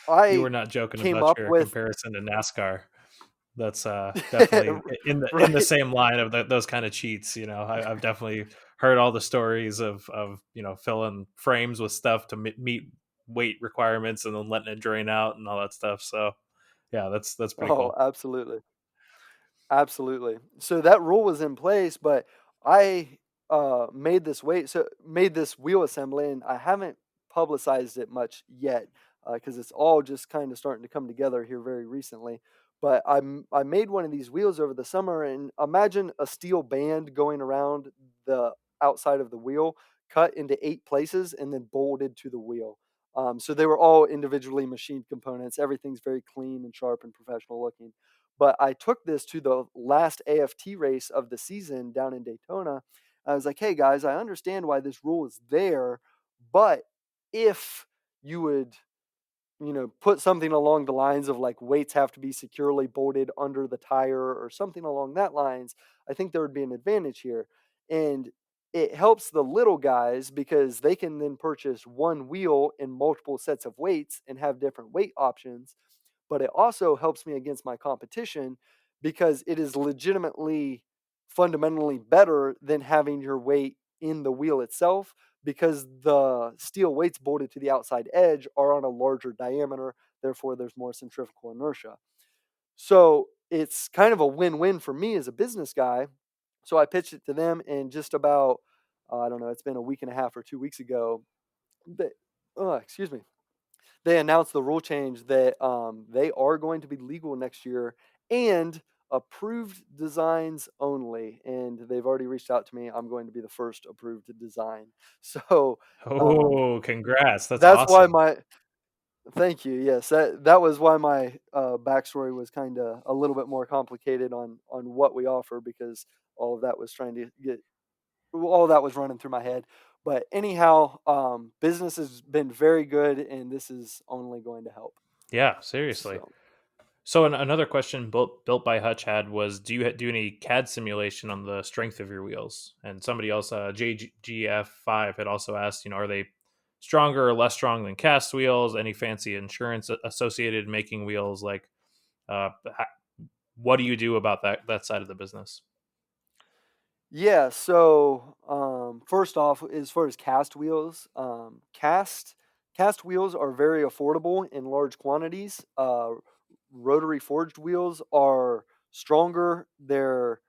You were I not joking came about up your with comparison to NASCAR. That's definitely in the right. same line of those kind of cheats. I've definitely heard all the stories of filling frames with stuff to meet weight requirements and then letting it drain out and all that stuff. So yeah, that's pretty Oh, cool. absolutely. Absolutely. So that rule was in place, but I made this wheel assembly, and I haven't publicized it much yet because it's all just kind of starting to come together here very recently. But I made one of these wheels over the summer, and imagine a steel band going around the outside of the wheel, cut into 8 places, and then bolted to the wheel. So they were all individually machined components. Everything's very clean and sharp and professional looking. But I took this to the last AFT race of the season down in Daytona. I was like, hey guys, I understand why this rule is there, but if you would, put something along the lines of like weights have to be securely bolted under the tire or something along that lines, I think there would be an advantage here. And it helps the little guys because they can then purchase one wheel and multiple sets of weights and have different weight options. But it also helps me against my competition because it is legitimately fundamentally better than having your weight in the wheel itself because the steel weights bolted to the outside edge are on a larger diameter, therefore there's more centrifugal inertia. So it's kind of a win-win for me as a business guy. So I pitched it to them, and just about I don't know, it's been a week and a half or 2 weeks ago. They, excuse me. They announced the rule change that they are going to be legal next year and approved designs only. And they've already reached out to me. I'm going to be the first approved design. So um, Oh, congrats. That's that's why awesome. my thank you. Yes, that was why my backstory was kind of a little bit more complicated on what we offer because all of that was trying to get all that was running through my head. But anyhow, business has been very good, and this is only going to help. Yeah, seriously. So, So another question built by Hutch had was, do you do any CAD simulation on the strength of your wheels? And somebody else, JGF5, had also asked, are they stronger or less strong than cast wheels? Any fancy insurance associated making wheels? Like, uh, what do you do about that side of the business? yeah. So, first off, as far as cast wheels, cast wheels are very affordable in large quantities. Rotary forged wheels are stronger. They're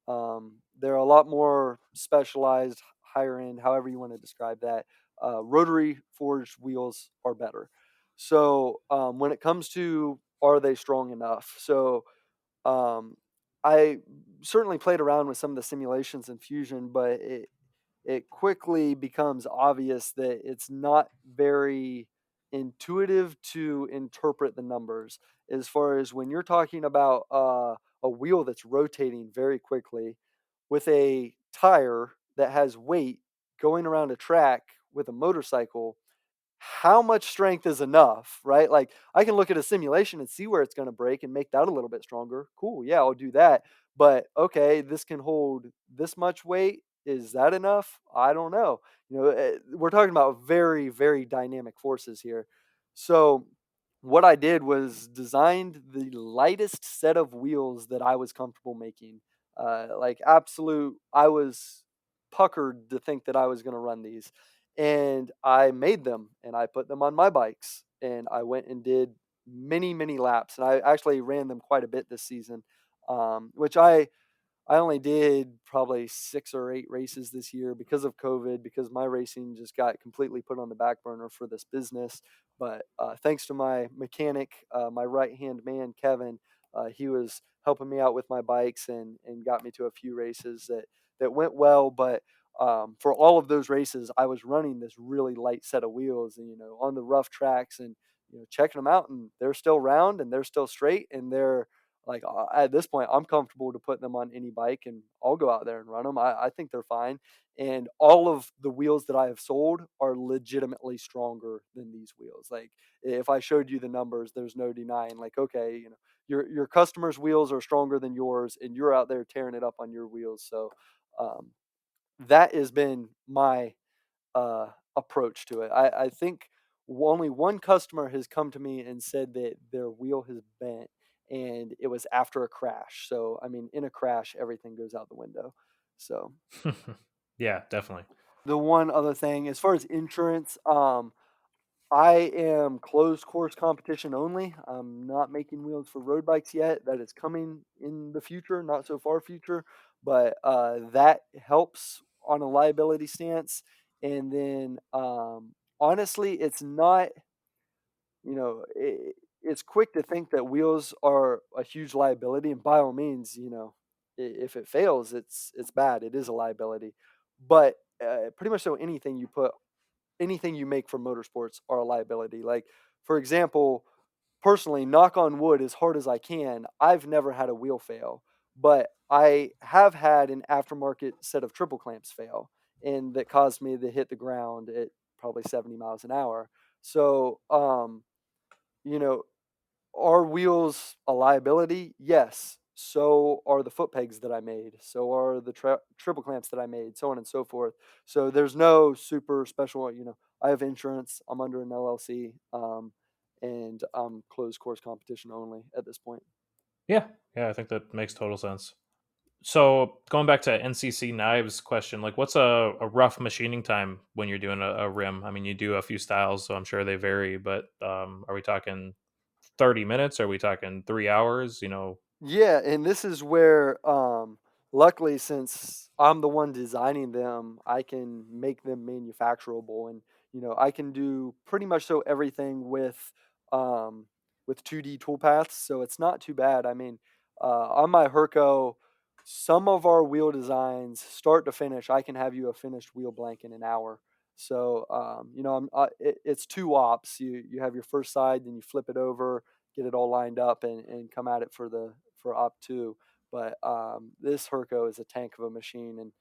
a lot more specialized, higher end, however you want to describe that. Rotary forged wheels are better. So, when it comes to are they strong enough? So um, I certainly played around with some of the simulations in Fusion, but it quickly becomes obvious that it's not very intuitive to interpret the numbers. As far as when you're talking about a wheel that's rotating very quickly with a tire that has weight going around a track with a motorcycle, how much strength is enough, right? Like I can look at a simulation and see where it's going to break and make that a little bit stronger. Cool. Yeah, I'll do that. But okay, this can hold this much weight. Is that enough? I don't know. We're talking about very, very dynamic forces here. So, what I did was designed the lightest set of wheels that I was comfortable making. Like, absolute, I was puckered to think that I was going to run these, and I made them and I put them on my bikes and I went and did many, many laps. And I actually ran them quite a bit this season, which I only did probably 6 or 8 races this year because of COVID, because my racing just got completely put on the back burner for this business. But thanks to my mechanic, my right hand man, Kevin, he was helping me out with my bikes and got me to a few races that went well. But for all of those races, I was running this really light set of wheels, and on the rough tracks, and checking them out, and they're still round and they're still straight and they're like at this point, I'm comfortable to put them on any bike, and I'll go out there and run them. I think they're fine. And all of the wheels that I have sold are legitimately stronger than these wheels. Like if I showed you the numbers, there's no denying. Like okay, your customers' wheels are stronger than yours, and you're out there tearing it up on your wheels. So um, that has been my approach to it. I think only one customer has come to me and said that their wheel has bent, and it was after a crash. So, I mean, in a crash, everything goes out the window. So, Yeah, definitely. the one other thing, as far as insurance, I am closed course competition only. I'm not making wheels for road bikes yet. That is coming in the future, not so far future, but that helps on a liability stance. And then, honestly, it's not. It's quick to think that wheels are a huge liability, and by all means, if it fails, it's bad. It is a liability, but pretty much so anything you make for motorsports are a liability. Like, for example, personally, knock on wood as hard as I can, I've never had a wheel fail. but I have had an aftermarket set of triple clamps fail, and that caused me to hit the ground at probably 70 miles an hour. So, you know, are wheels a liability? Yes. So are the foot pegs that I made. So are the triple clamps that I made, so on and so forth. So there's no super special, I have insurance. I'm under an LLC, and I'm closed course competition only at this point. Yeah, yeah, I think that makes total sense. So going back to NCC knives question, like what's a rough machining time when you're doing a rim? I mean, you do a few styles, so I'm sure they vary, but are we talking 30 minutes? Are we talking 3 hours? You know, Yeah, and this is where, luckily, since I'm the one designing them, I can make them manufacturable, and I can do pretty much so everything with 2D toolpaths, so it's not too bad. I mean, on my Hurco, some of our wheel designs, start to finish, I can have you a finished wheel blank in an hour. So, it's two ops. You have your first side, then you flip it over, get it all lined up, and come at it for op two. But this Hurco is a tank of a machine, and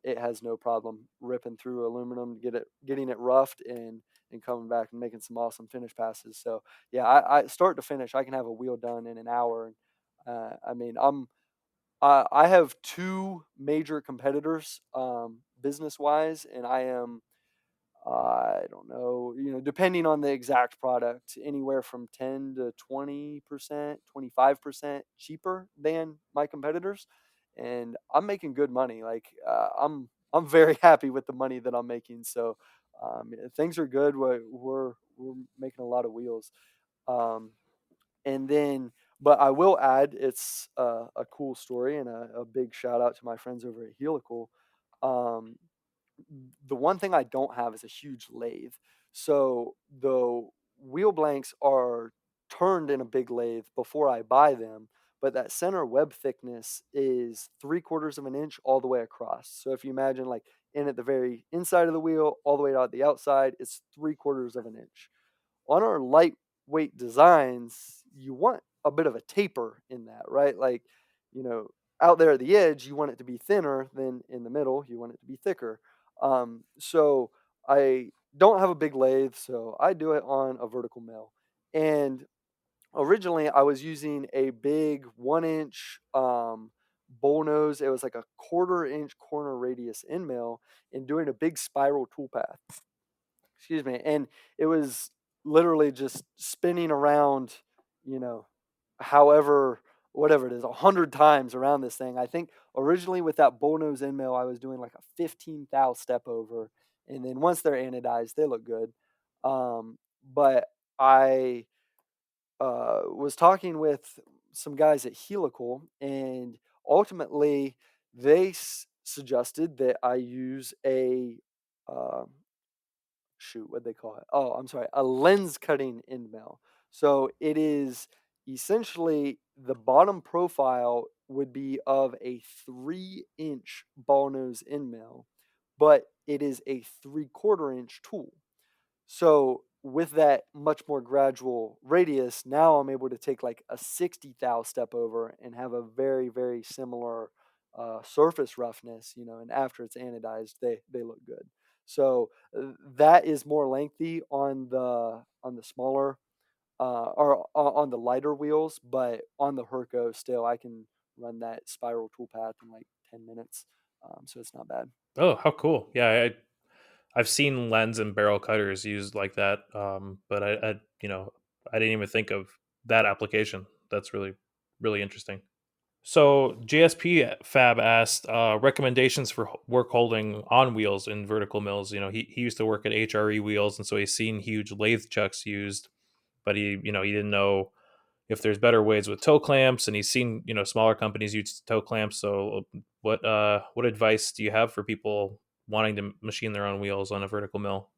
it has no problem ripping through aluminum, getting it roughed, and coming back and making some awesome finish passes. So yeah, I start to finish, I can have a wheel done in an hour. And I mean, I have two major competitors, business wise, and I am, I don't know, depending on the exact product, anywhere from 10 to 20%, 25% cheaper than my competitors. And I'm making good money. Like, I'm very happy with the money that I'm making. So, things are good. We're making a lot of wheels. Um, and then, but I will add, it's a cool story, and a big shout out to my friends over at Helical. Um, the one thing I don't have is a huge lathe. So the wheel blanks are turned in a big lathe before I buy them, but that center web thickness is 3/4 of an inch all the way across. So if you imagine, like, in at the very inside of the wheel, all the way out the outside, it's 3/4 of an inch. On our lightweight designs, you want a bit of a taper in that, right? Like, you know, out there at the edge, you want it to be thinner than in the middle, you want it to be thicker. So I don't have a big lathe, so I do it on a vertical mill. And originally, I was using a big 1 inch bull nose. It was like a 1/4 inch corner radius end mill, and doing a big spiral toolpath. Excuse me. And it was literally just spinning around, you know, however, whatever it is, 100 times around this thing. I think originally with that bullnose end mill, I was doing like a 15 thou step over. And then once they're anodized, they look good. But I was talking with some guys at Helical, and ultimately they suggested that I use a uh, shoot, what they call it? Oh, I'm sorry, a lens cutting end mill. So it is essentially, the bottom profile would be of a 3 inch ball nose end mill, but it is a 3/4 inch tool. So with that much more gradual radius, now I'm able to take like a 60 thou step over and have a very, very similar surface roughness, and after it's anodized, they look good. So that is more lengthy on the smaller, or on the lighter wheels, but on the Hurco still I can run that spiral toolpath in like 10 minutes. So it's not bad. oh, how cool. Yeah, I've seen lens and barrel cutters used like that. But I didn't even think of that application. That's really, really interesting. So JSP Fab asked recommendations for work holding on wheels in vertical mills. You know, he used to work at HRE wheels, and so he's seen huge lathe chucks used, but he didn't know if there's better ways with toe clamps, and he's seen smaller companies use toe clamps. So what advice do you have for people wanting to machine their own wheels on a vertical mill?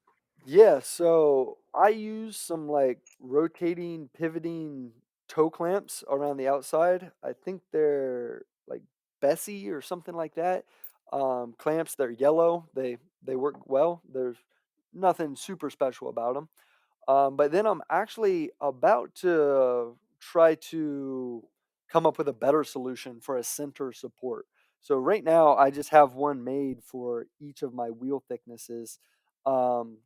Yeah, so I use some like rotating, pivoting toe clamps around the outside. I think they're like Bessie or something like that. Clamps, they're yellow. They work well. There's nothing super special about them. But then I'm actually about to try to come up with a better solution for a center support. So right now, I just have one made for each of my wheel thicknesses, um,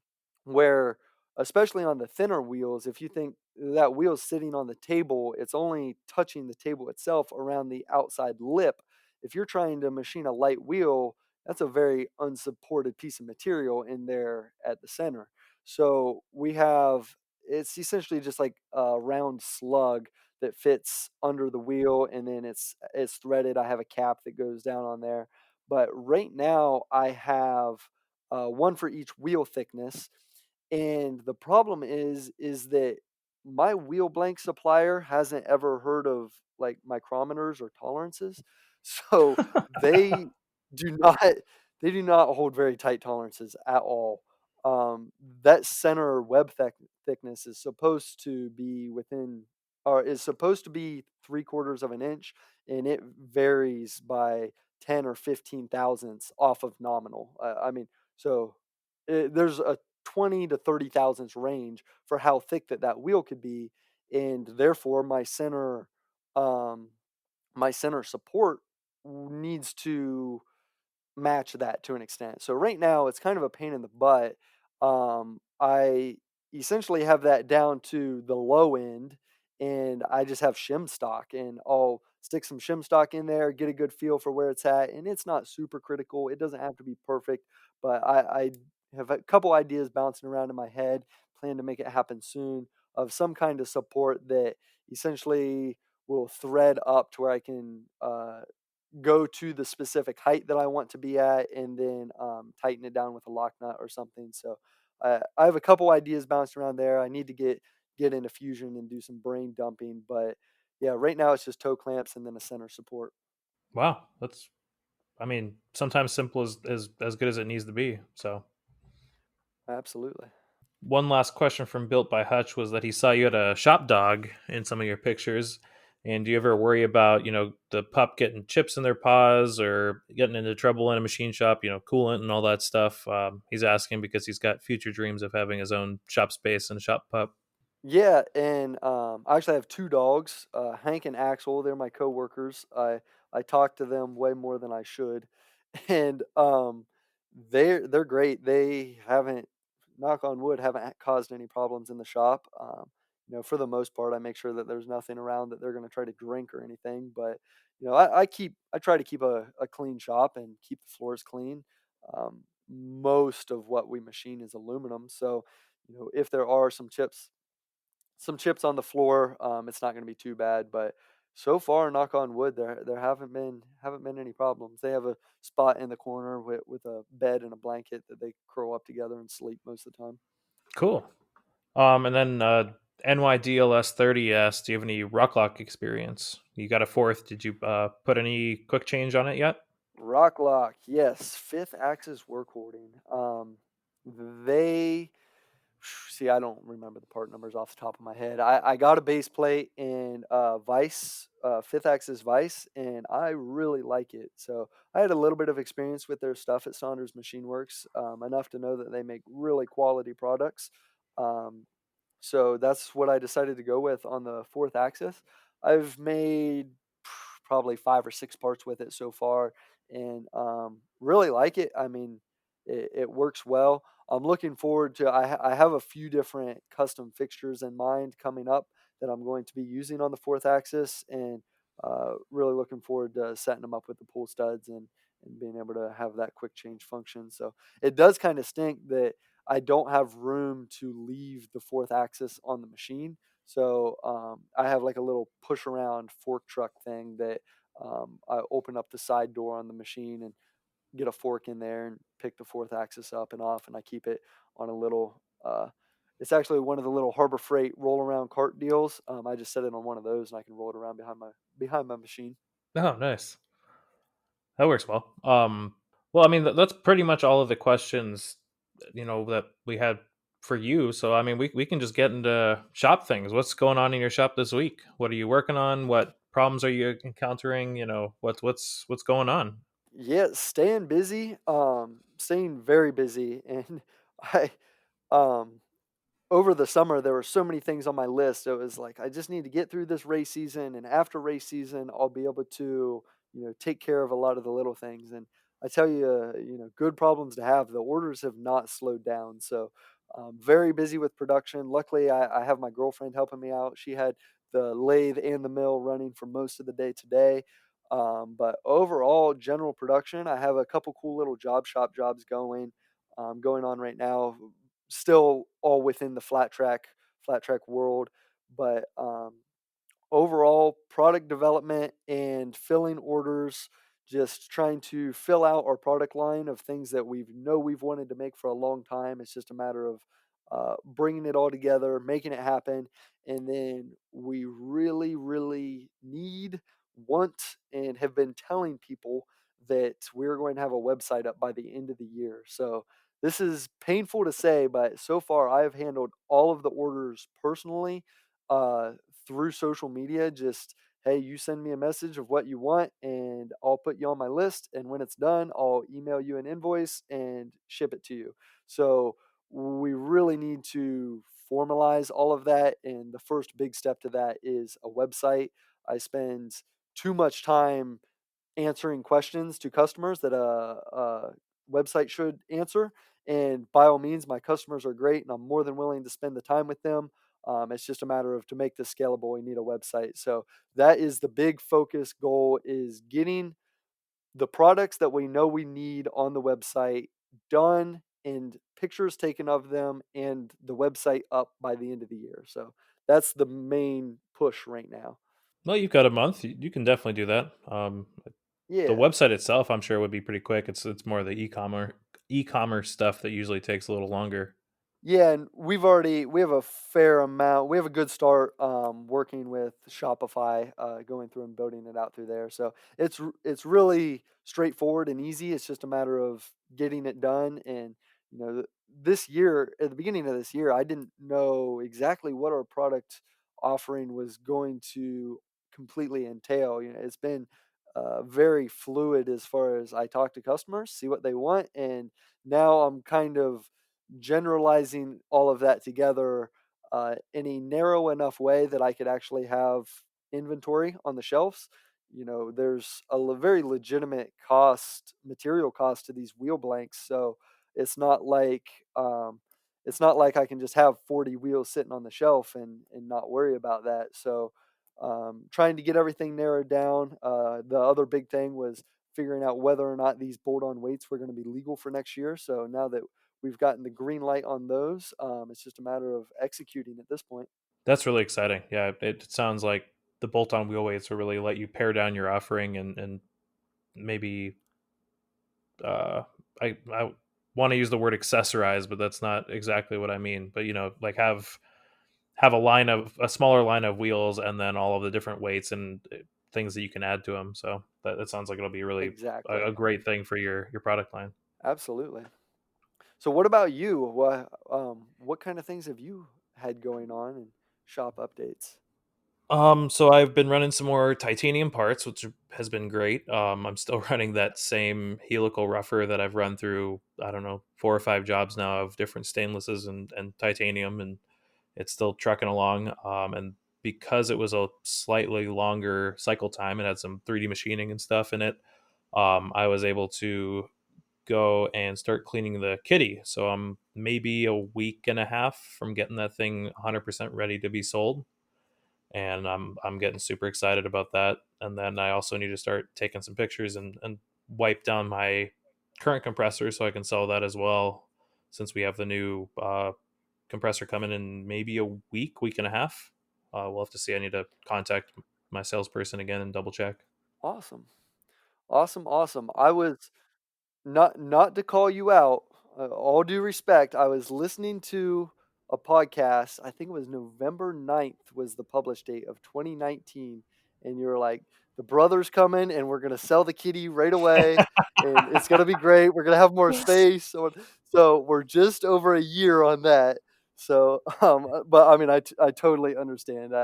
where especially on the thinner wheels, if you think that wheel's sitting on the table, it's only touching the table itself around the outside lip. If you're trying to machine a light wheel, that's a very unsupported piece of material in there at the center. So we have it's essentially just like a round slug that fits under the wheel, and then it's threaded. I have a cap that goes down on there. But right now I have one for each wheel thickness, and the problem is that my wheel blank supplier hasn't ever heard of like micrometers or tolerances. So they do not they do not hold very tight tolerances at all. That center web thickness is supposed to be within or is supposed to be 3/4 of an inch, and it varies by 10 or 15 thousandths off of nominal. I mean, so there's a 20 to 30 thousandths range for how thick that wheel could be, and therefore um, my center support needs to match that to an extent. So right now it's kind of a pain in the butt. I essentially have that down to the low end, and I just have shim stock, and I'll stick some shim stock in there, get a good feel for where it's at, and it's not super critical. It doesn't have to be perfect, but I have a couple ideas bouncing around in my head, plan to make it happen soon of some kind of support that essentially will thread up to where I can go to the specific height that I want to be at, and then tighten it down with a lock nut or something. So I have a couple ideas bounced around there. I need to get into fusion and do some brain dumping, but yeah, right now it's just toe clamps and then a center support. Wow, that's, I mean, sometimes simple is as good as it needs to be. So Absolutely. one last question from Built by Hutch was that he saw you had a shop dog in some of your pictures. And do you ever worry about, the pup getting chips in their paws or getting into trouble in a machine shop, coolant and all that stuff? He's asking because he's got future dreams of having his own shop space and shop pup. Yeah, and I actually have two dogs, Hank and Axel. They're my coworkers. I talk to them way more than I should, and they're great. They haven't, knock on wood, haven't caused any problems in the shop. For the most part, I make sure that there's nothing around that they're going to try to drink or anything. But I try to keep a clean shop and keep the floors clean. Most of what we machine is aluminum, so if there are some chips on the floor. It's not going to be too bad, but so far, knock on wood, there haven't been any problems. They have a spot in the corner with a bed and a blanket that they curl up together and sleep most of the time. Cool. And then NYDLS 30S, do you have any rock lock experience? You got a fourth. Did you put any quick change on it yet? Rock lock, yes, fifth axis work hoarding. They See, I don't remember the part numbers off the top of my head. I got a base plate and vice, fifth axis vice, and I really like it. So I had a little bit of experience with their stuff at Saunders Machine Works, enough to know that they make really quality products. Um, so that's what I decided to go with on the fourth axis. I've made probably 5 or 6 parts with it so far, and really like it. I mean, it works well. I'm looking forward to. I have a few different custom fixtures in mind coming up that I'm going to be using on the fourth axis, and really looking forward to setting them up with the pull studs and being able to have that quick change function. So it does kind of stink that I don't have room to leave the fourth axis on the machine. So I have like a little push around fork truck thing that I open up the side door on the machine and get a fork in there and pick the fourth axis up and off, and I keep it on a little. It's actually one of the little Harbor Freight roll around cart deals. I just set it on one of those, and I can roll it around behind my machine. Oh, nice. That works well. Well, I mean, that's pretty much all of the questions, that we had for you. So, I mean, we can just get into shop things. What's going on in your shop this week? What are you working on? What problems are you encountering? What's going on? Yeah, staying busy, staying very busy, and I um over the summer there were so many things on my list. It was like I just need to get through this race season, and after race season I'll be able to, take care of a lot of the little things. And I tell you, good problems to have. The orders have not slowed down, so very busy with production. Luckily, I have my girlfriend helping me out. She had the lathe and the mill running for most of the day today. But overall, general production, I have a couple cool little job shop jobs going on right now, still all within the flat track world. But overall product development and filling orders, just trying to fill out our product line of things that we've wanted to make for a long time. It's just a matter of bringing it all together, making it happen. And then we really, really want, and have been telling people that we're going to have a website up by the end of the year. So this is painful to say, but so far I have handled all of the orders personally, uh, through social media. Just, hey, you send me a message of what you want, and I'll put you on my list. And when it's done, I'll email you an invoice and ship it to you. So we really need to formalize all of that. And the first big step to that is a website. I spend too much time answering questions to customers that a website should answer. And by all means, my customers are great, and I'm more than willing to spend the time with them. It's just a matter of, to make this scalable, we need a website. So that is the big focus goal: is getting the products that we know we need on the website done, and pictures taken of them, and the website up by the end of the year. So that's the main push right now. Well, you've got a month. You can definitely do that. The Yeah. website itself, I'm sure, would be pretty quick. It's more the e-commerce stuff that usually takes a little longer. Yeah, and we have a fair amount. We have a good start working with Shopify, going through and building it out through there. So it's really straightforward and easy. It's just a matter of getting it done. And this year, at the beginning of this year, I didn't know exactly what our product offering was going to completely entail. It's been very fluid as far as I talk to customers, see what they want, and now I'm kind of generalizing all of that together in a narrow enough way that I could actually have inventory on the shelves. There's a very legitimate material cost to these wheel blanks. So it's not like um, it's not like I can just have 40 wheels sitting on the shelf and not worry about that. So trying to get everything narrowed down. The other big thing was figuring out whether or not these bolt-on weights were going to be legal for next year. So now that we've gotten the green light on those, it's just a matter of executing at this point. That's really exciting. Yeah, it sounds like the bolt-on wheel weights will really let you pare down your offering and maybe uh, I want to use the word accessorize, but that's not exactly what I mean. But like have a smaller line of wheels, and then all of the different weights and things that you can add to them. So that sounds like it'll be really Exactly. a great thing for your product line. Absolutely. So what about you? What kind of things have you had going on in shop updates? So I've been running some more titanium parts, which has been great. I'm still running that same helical rougher that I've run through, I don't know, 4 or 5 jobs now of different stainlesses and titanium, and it's still trucking along. And because it was a slightly longer cycle time, it had some 3D machining and stuff in it. I was able to go and start cleaning the kitty. So I'm maybe a week and a half from getting that thing 100% ready to be sold, and I'm getting super excited about that. And then I also need to start taking some pictures and wipe down my current compressor so I can sell that as well. Since we have the new compressor coming in maybe a week and a half, we'll have to see. I need to contact my salesperson again and double check. Awesome. Awesome, awesome. I was not to call you out, all due respect, I was listening to a podcast. I think it was November 9th was the published date of 2019, and you were like, "The brother's coming, and we're gonna sell the kitty right away, and it's gonna be great. We're gonna have more space." So we're just over a year on that. So, but I mean, I totally understand.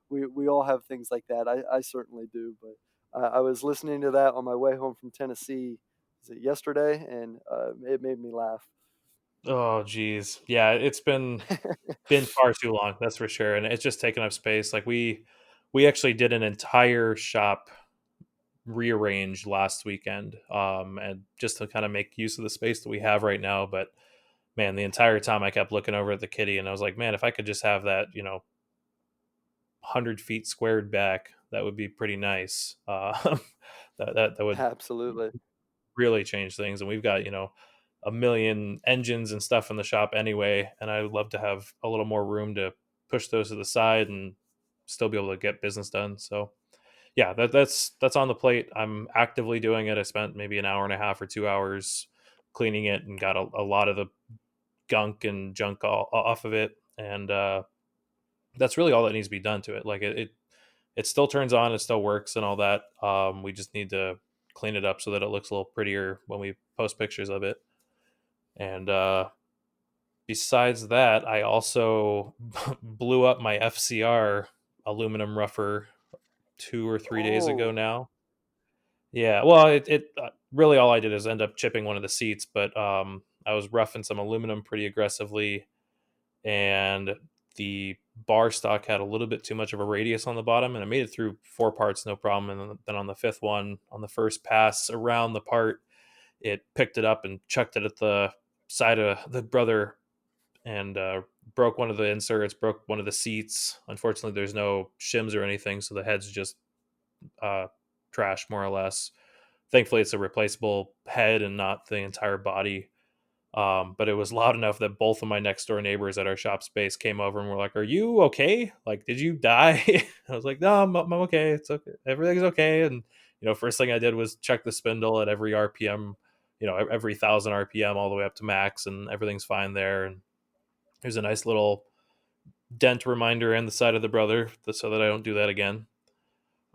We all have things like that. I certainly do. But I was listening to that on my way home from Tennessee, was it yesterday, and it made me laugh. Oh, geez. Yeah, it's been far too long, that's for sure, and it's just taken up space. Like we actually did an entire shop rearrange last weekend, and just to kind of make use of the space that we have right now. But man, the entire time I kept looking over at the kitty, and I was like, man, if I could just have that, 100 feet squared back, that would be pretty nice. That would Absolutely. really change things. And we've got, a million engines and stuff in the shop anyway. And I would love to have a little more room to push those to the side and still be able to get business done. So yeah, that's on the plate. I'm actively doing it. I spent maybe an hour and a half or 2 hours cleaning it and got a lot of the gunk and junk off of it. And that's really all that needs to be done to it. Like it still turns on, it still works and all that. We just need to clean it up so that it looks a little prettier when we post pictures of it. And besides that, I also blew up my FCR aluminum rougher 2 or 3 days ago Oh, now. Yeah, well, it really all I did is end up chipping one of the seats, but I was roughing some aluminum pretty aggressively, and the bar stock had a little bit too much of a radius on the bottom, and I made it through 4 parts no problem. And then on the fifth one, on the first pass around the part, it picked it up and chucked it at the side of the brother, and broke one of the inserts, broke one of the seats. Unfortunately, there's no shims or anything, so the head's just uh, trash more or less. Thankfully, it's a replaceable head and not the entire body. But it was loud enough that both of my next door neighbors at our shop space came over and were like, "Are you okay? Like, did you die?" I was like, "No, I'm okay. It's okay. Everything's okay." And first thing I did was check the spindle at every RPM, every 1,000 RPM all the way up to max, and everything's fine there. And there's a nice little dent reminder in the side of the brother so that I don't do that again.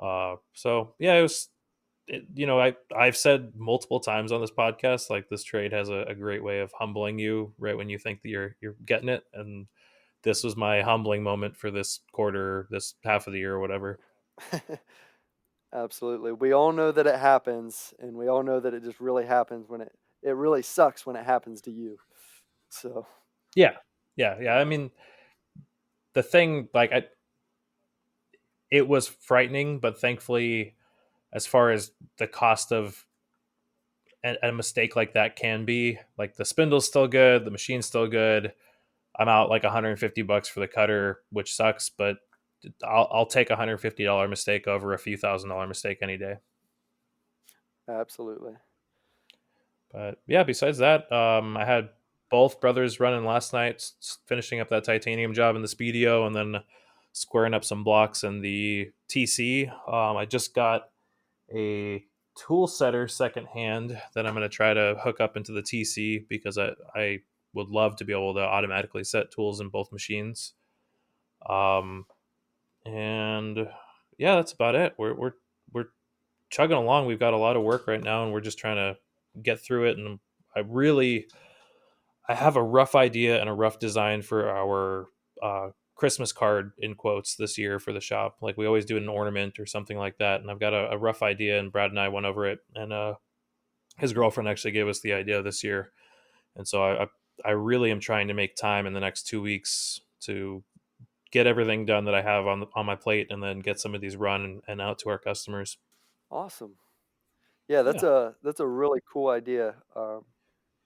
So yeah, it was I've said multiple times on this podcast, like this trade has a great way of humbling you right when you think that you're getting it. And this was my humbling moment for this quarter, this half of the year or whatever. absolutely. We all know that it happens, and we all know that it just really happens when it really sucks when it happens to you. So, Yeah. Yeah. I mean, the thing, like, it was frightening, but thankfully, as far as the cost of a mistake like that can be, like, the spindle's still good, the machine's still good. I'm out like $150 for the cutter, which sucks, but I'll take $150 mistake over a few $1,000 mistake any day. absolutely. But yeah, besides that, I had both brothers running last night, finishing up that titanium job in the Speedio, and then squaring up some blocks in the TC. I just got a tool setter secondhand that I'm going to try to hook up into the TC because I would love to be able to automatically set tools in both machines. Um, and yeah, that's about it. We're chugging along. We've got a lot of work right now, and we're just trying to get through it. And I really I have a rough idea and a rough design for our Christmas card in quotes this year for the shop. Like we always do an ornament or something like that, and I've got a rough idea. And Brad and I went over it, and his girlfriend actually gave us the idea this year. And so I really am trying to make time in the next 2 weeks to get everything done that I have on my plate, and then get some of these run and out to our customers. Awesome. Yeah, Yeah, that's a really cool idea.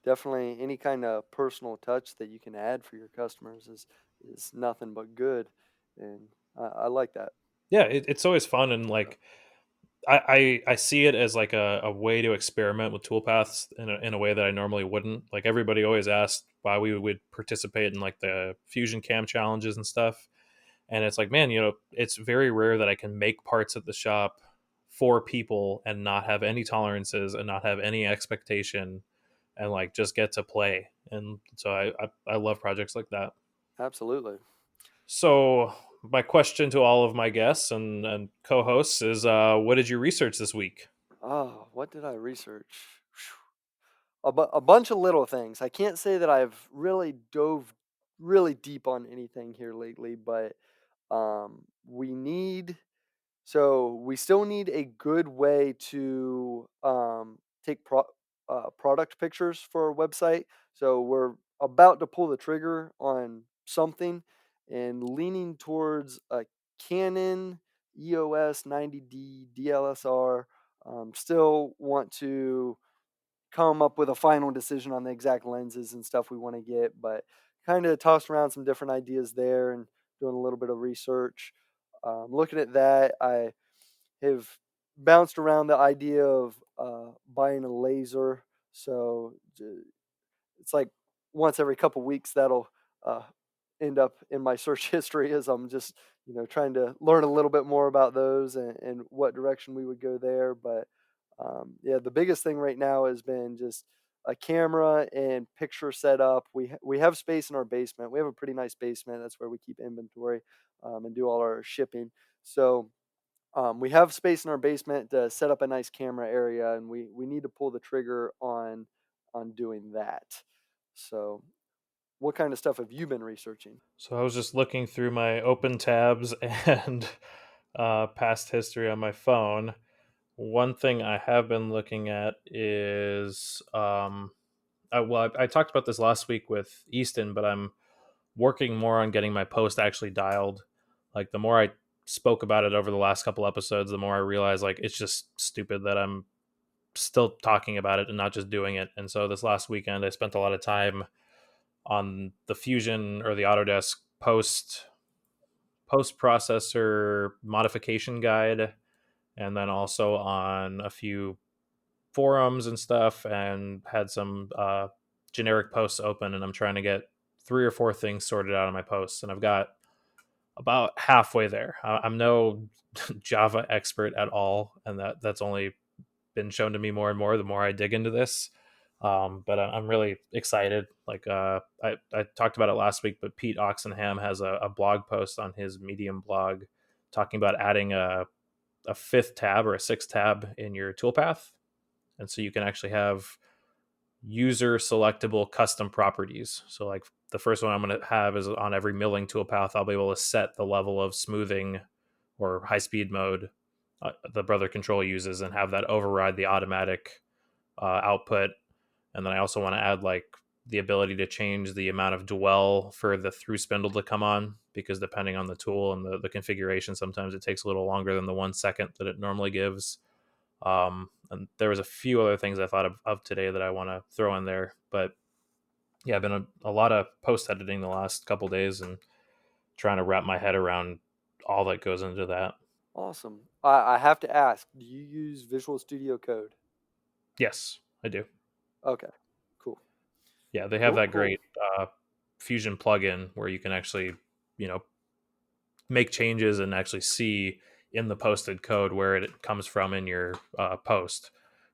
Definitely, any kind of personal touch that you can add for your customers is nothing but good, and I like that. yeah, it's always fun. And like I see it as like a way to experiment with toolpaths in a way that I normally wouldn't. Like everybody always asked why we would participate in like the fusion cam challenges and stuff. And it's like, man, it's very rare that I can make parts at the shop for people and not have any tolerances and not have any expectation, and like just get to play. And so I love projects like that. Absolutely. So my question to all of my guests and co-hosts is, what did you research this week? Oh, what did I research? A bunch of little things. I can't say that I've really dove really deep on anything here lately, but we need so we still need a good way to take product pictures for our website. So we're about to pull the trigger on something and leaning towards a Canon EOS 90D DLSR. Still want to come up with a final decision on the exact lenses and stuff we want to get, but kind of tossed around some different ideas there and doing a little bit of research. Looking at that, I have bounced around the idea of buying a laser. So it's like once every couple weeks that'll uh, end up in my search history as I'm just trying to learn a little bit more about those and what direction we would go there. But yeah, the biggest thing right now has been just a camera and picture setup. We have space in our basement. We have a pretty nice basement. That's where we keep inventory and do all our shipping. So we have space in our basement to set up a nice camera area, and we need to pull the trigger on doing that. So, what kind of stuff have you been researching? So I was just looking through my open tabs and past history on my phone. One thing I have been looking at is, I talked about this last week with Easton, but I'm working more on getting my post actually dialed. Like the more I spoke about it over the last couple episodes, the more I realize like it's just stupid that I'm still talking about it and not just doing it. And so this last weekend, I spent a lot of time on the Fusion or the Autodesk post processor modification guide, and then also on a few forums and stuff, and had some generic posts open. And I'm trying to get 3 or 4 things sorted out of my posts, and I've got about halfway there. I'm no Java expert at all, and that's only been shown to me more and more the more I dig into this. But I'm really excited. Like I talked about it last week, but Pete Oxenham has a blog post on his Medium blog talking about adding a fifth tab or a sixth tab in your toolpath, and so you can actually have user selectable custom properties. So like the first one I'm going to have is on every milling toolpath, I'll be able to set the level of smoothing or high speed mode the brother control uses and have that override the automatic output. And then I also want to add like the ability to change the amount of dwell for the through spindle to come on, because depending on the tool and the configuration, sometimes it takes a little longer than the 1 second that it normally gives. And there was a few other things I thought of today that I want to throw in there, but yeah, I've been a lot of post editing the last couple days and trying to wrap my head around all that goes into that. Awesome. I have to ask, do you use Visual Studio Code? Yes, I do. Okay, cool. Yeah, they have Cool, that cool. great Fusion plugin where you can actually, you know, make changes and actually see in the posted code where it comes from in your post,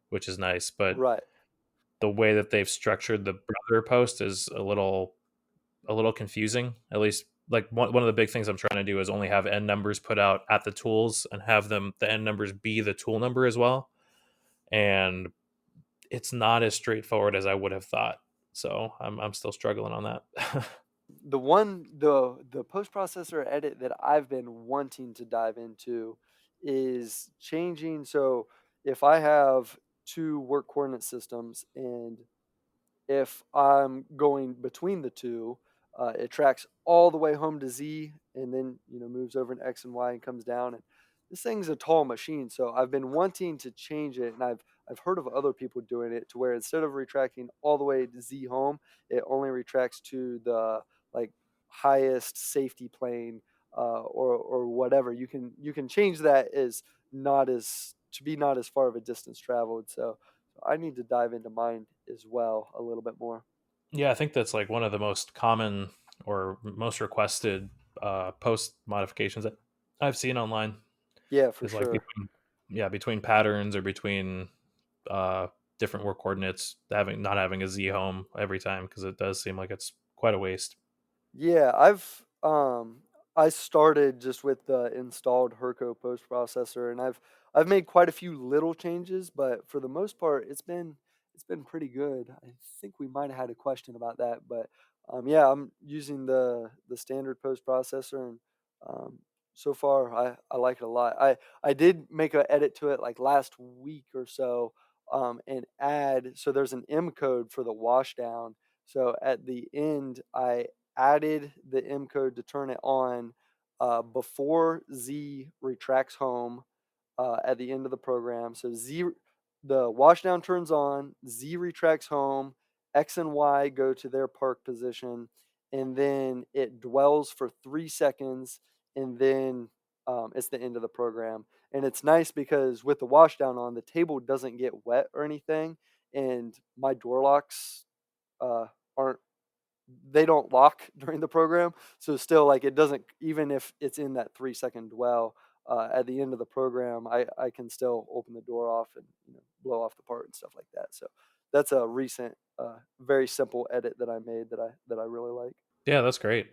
which is nice. But Right. the way that they've structured the brother post is a little confusing. At least, like one of the big things I'm trying to do is only have end numbers put out at the tools and have them the end numbers be the tool number as well. And it's not as straightforward as I would have thought. So I'm still struggling on that. The post processor edit that I've been wanting to dive into is changing. So if I have two work coordinate systems and if I'm going between the two, it tracks all the way home to Z and then moves over to X and Y and comes down. And this thing's a tall machine, so I've been wanting to change it, and I've heard of other people doing it to where instead of retracting all the way to Z home, it only retracts to the like highest safety plane or whatever. You can change that as not as to be not as far of a distance traveled. So I need to dive into mine as well a little bit more. Yeah, I think that's like one of the most common or most requested post modifications that I've seen online Yeah, for is like sure. between patterns or between uh, different work coordinates, having not having a Z home every time, because it does seem like it's quite a waste. Yeah, I started just with the installed Hurco post processor, and I've made quite a few little changes, but for the most part, it's been pretty good. I think we might have had a question about that, but yeah, I'm using the standard post processor, and um, so far I like it a lot. I did make an edit to it like last week or so, and add so there's an M code for the washdown So at the end, I added the M code to turn it on before Z retracts home at the end of the program. So the washdown turns on, Z retracts home, X and Y go to their park position, and then it dwells for 3 seconds, and then it's the end of the program. And it's nice because with the washdown on, the table doesn't get wet or anything, and my door locks uh, aren't they don't lock during the program. So still, like, it doesn't, even if it's in that 3 second dwell at the end of the program, I can still open the door off and blow off the part and stuff like that. So that's a recent, very simple edit that I made that I really like. Yeah, that's great.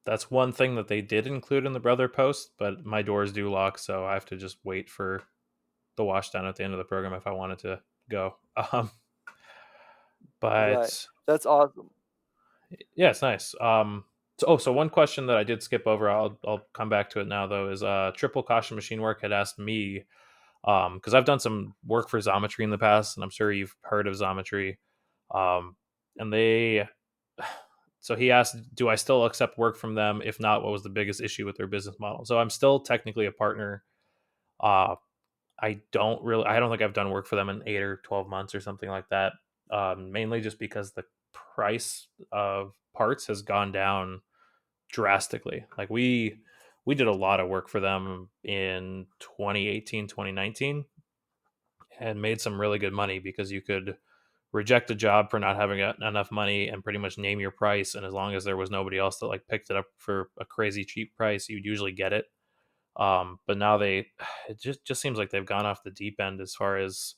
That's one thing that they did include in the brother post, but my doors do lock, so I have to just wait for the washdown at the end of the program if I wanted to go. Right. But That's awesome. yeah, it's nice. So one question that I did skip over, I'll come back to it now though, is Triple Caution Machine Work had asked me, because I've done some work for Xometry in the past, and I'm sure you've heard of Xometry. And they, so he asked, do I still accept work from them? If not, what was the biggest issue with their business model? So I'm still technically a partner. Uh, I don't think I've done work for them in 8 or 12 months or something like that. Mainly just because the price of parts has gone down drastically. Like we did a lot of work for them in 2018, 2019, and made some really good money because you could reject a job for not having enough money and pretty much name your price, and as long as there was nobody else that like picked it up for a crazy cheap price, you'd usually get it. But now it just seems like they've gone off the deep end as far as,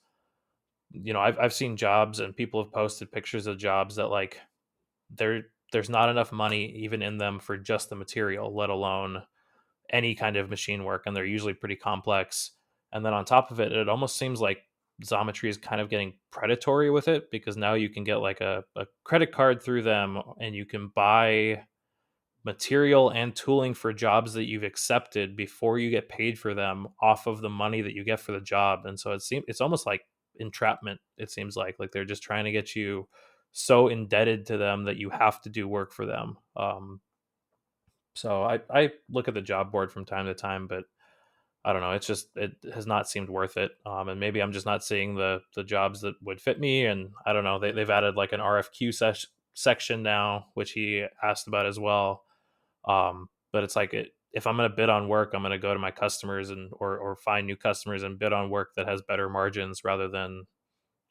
I've seen jobs and people have posted pictures of jobs that like there's not enough money even in them for just the material, let alone any kind of machine work, and they're usually pretty complex. And then on top of it, it almost seems like Xometry is kind of getting predatory with it, because now you can get like a credit card through them and you can buy material and tooling for jobs that you've accepted before you get paid for them off of the money that you get for the job. And so it's almost like entrapment. It seems like they're just trying to get you so indebted to them that you have to do work for them. So I look at the job board from time to time, but I don't know. It has not seemed worth it. And maybe I'm just not seeing the jobs that would fit me. And I don't know. They've added like an RFQ section now, which he asked about as well. But it's like if I'm going to bid on work, I'm going to go to my customers and or find new customers and bid on work that has better margins, rather than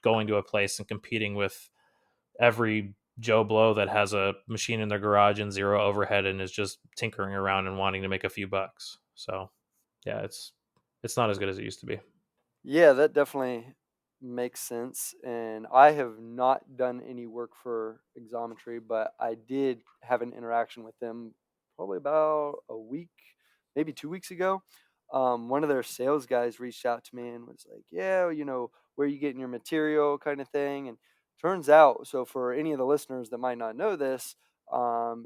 going to a place and competing with every Joe Blow that has a machine in their garage and zero overhead and is just tinkering around and wanting to make a few bucks. So yeah, it's not as good as it used to be. Yeah, that definitely makes sense. And I have not done any work for Exometry, but I did have an interaction with them probably about a week, maybe 2 weeks ago. One of their sales guys reached out to me and was like, "Yeah, where are you getting your material?" kind of thing. And turns out, so for any of the listeners that might not know this,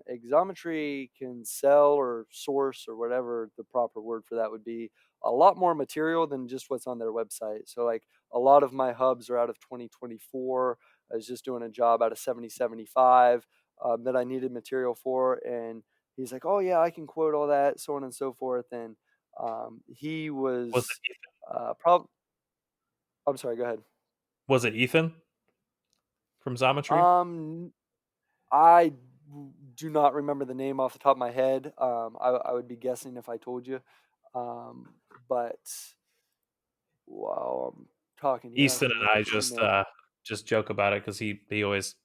Exometry can sell or source, or whatever the proper word for that would be, a lot more material than just what's on their website. So like a lot of my hubs are out of 2024. I was just doing a job out of 7075 that I needed material for, and he's like, "Oh yeah, I can quote all that, so on and so forth." And he Was was it probably. I'm sorry. Go ahead. was it Ethan from Xometry? Um, I do not remember the name off the top of my head. I would be guessing if I told you. Um, but while I'm talking here, I Easton can and look I up the email. just joke about it because he always,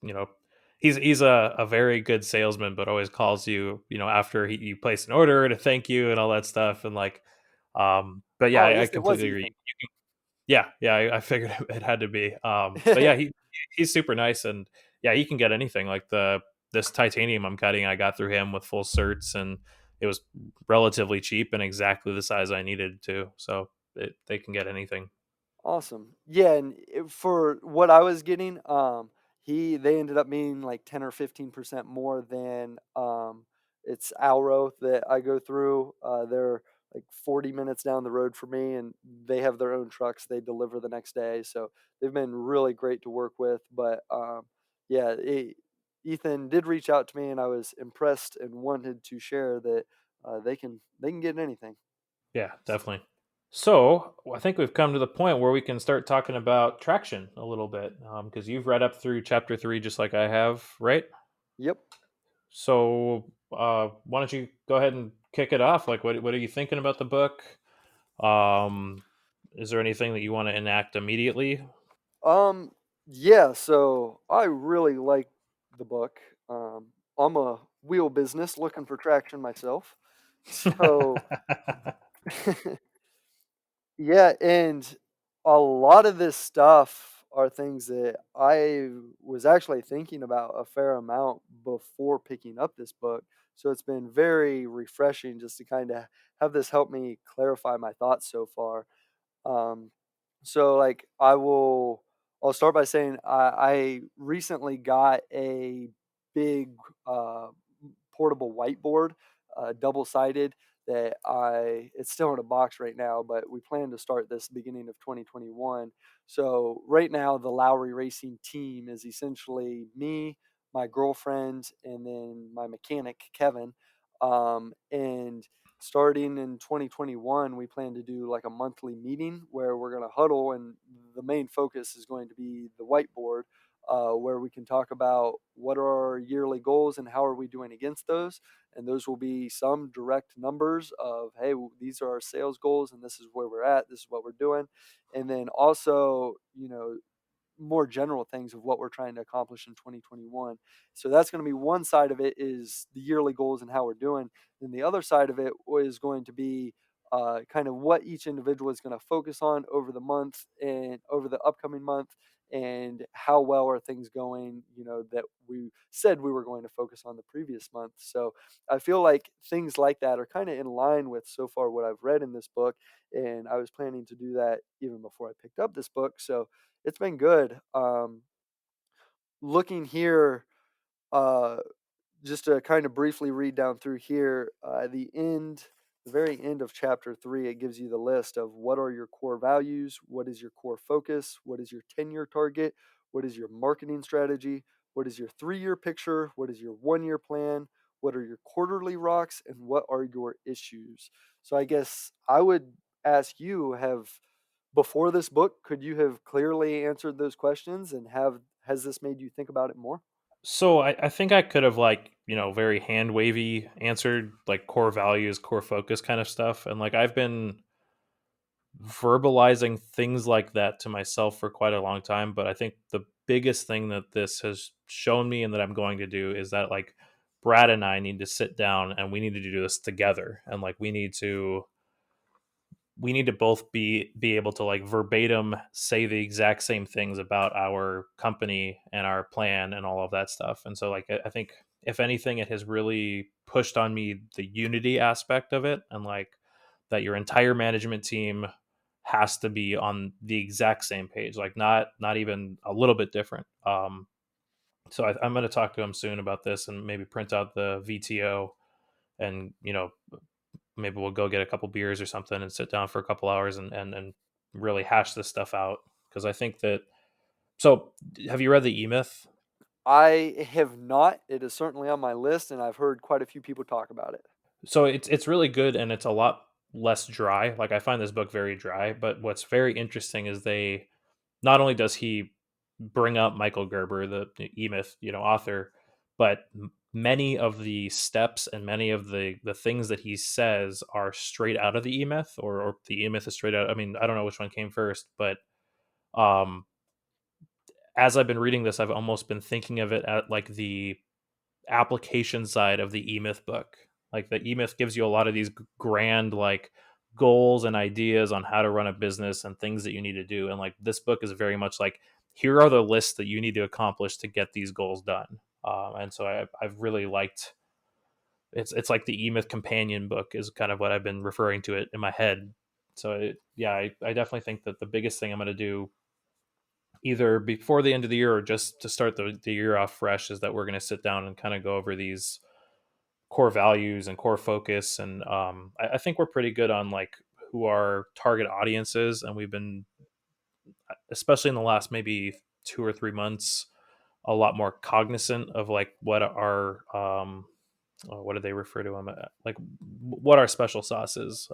he's a very good salesman, but always calls you, after you place an order to thank you and all that stuff. And like, but yeah, Oh, I it was completely agree. Ethan. Yeah, yeah, I figured it had to be. But yeah, he's super nice, and yeah, he can get anything. Like this titanium I'm cutting, I got through him with full certs, and it was relatively cheap and exactly the size I needed to. So they can get anything. Awesome. Yeah, and for what I was getting, they ended up being like 10 or 15% more than it's Alro that I go through. They're like 40 minutes down the road for me, and they have their own trucks. They deliver the next day, so they've been really great to work with. But yeah, Ethan did reach out to me, and I was impressed and wanted to share that they can get anything. Yeah, definitely. So I think we've come to the point where we can start talking about traction a little bit, because you've read up through chapter 3 just like I have, right? Yep. So why don't you go ahead and kick it off? Like, what are you thinking about the book? Um, is there anything that you want to enact immediately? Um, yeah, so I really like the book. I'm a wheel business looking for traction myself. So, yeah, and a lot of this stuff are things that I was actually thinking about a fair amount before picking up this book. So it's been very refreshing just to kind of have this help me clarify my thoughts so far. Um, so like I'll start by saying I recently got a big uh, portable whiteboard, double sided. That it's still in a box right now, but we plan to start this beginning of 2021. So right now the Lowery Racing team is essentially me, my girlfriend, and then my mechanic Kevin. And starting in 2021, we plan to do like a monthly meeting where we're going to huddle, and the main focus is going to be the whiteboard, where we can talk about what are our yearly goals and how are we doing against those. And those will be some direct numbers of, hey, these are our sales goals, and this is where we're at, this is what we're doing. And then also, more general things of what we're trying to accomplish in 2021. So that's going to be one side of it, is the yearly goals and how we're doing. Then the other side of it is going to be kind of what each individual is going to focus on over the month and over the upcoming month, and how well are things going, that we said we were going to focus on the previous month. So I feel like things like that are kind of in line with so far what I've read in this book. And I was planning to do that even before I picked up this book. So it's been good. Looking here, uh, just to kind of briefly read down through here, the very end of chapter 3, it gives you the list of what are your core values, what is your core focus, what is your 10-year target, what is your marketing strategy, what is your 3-year picture, what is your 1-year plan, what are your quarterly rocks, and what are your issues. So I guess I would ask you, have before this book, could you have clearly answered those questions, and have has this made you think about it more? So I think I could have like, very hand wavy answered like core values, core focus kind of stuff. And like I've been verbalizing things like that to myself for quite a long time. But I think the biggest thing that this has shown me and that I'm going to do is that like Brad and I need to sit down and we need to do this together. And like we need to both be able to like verbatim say the exact same things about our company and our plan and all of that stuff. And so like I think if anything, it has really pushed on me the unity aspect of it, and like that your entire management team has to be on the exact same page, like not even a little bit different. So I'm going to talk to him soon about this and maybe print out the VTO, and maybe we'll go get a couple beers or something and sit down for a couple hours and really hash this stuff out, because I think that. So have you read the E-Myth? I have not. It is certainly on my list, and I've heard quite a few people talk about it. So it's really good, and it's a lot less dry. Like I find this book very dry, but what's very interesting is they not only does he bring up Michael Gerber, the E-Myth, author, but many of the steps and many of the things that he says are straight out of the E-Myth, or the E-Myth is straight out. I mean, I don't know which one came first, but um, as I've been reading this, I've almost been thinking of it at like the application side of the E-Myth book. Like the E-Myth gives you a lot of these grand like goals and ideas on how to run a business and things that you need to do. And like this book is very much like, here are the lists that you need to accomplish to get these goals done. And so I've really liked. It's like the E-Myth companion book is kind of what I've been referring to it in my head. So yeah, I definitely think that the biggest thing I'm going to do either before the end of the year or just to start the year off fresh is that we're going to sit down and kind of go over these core values and core focus. And I think we're pretty good on like who our target audience is. And we've been, especially in the last maybe 2 or 3 months, a lot more cognizant of like what our what do they refer to them like what our special sauce is,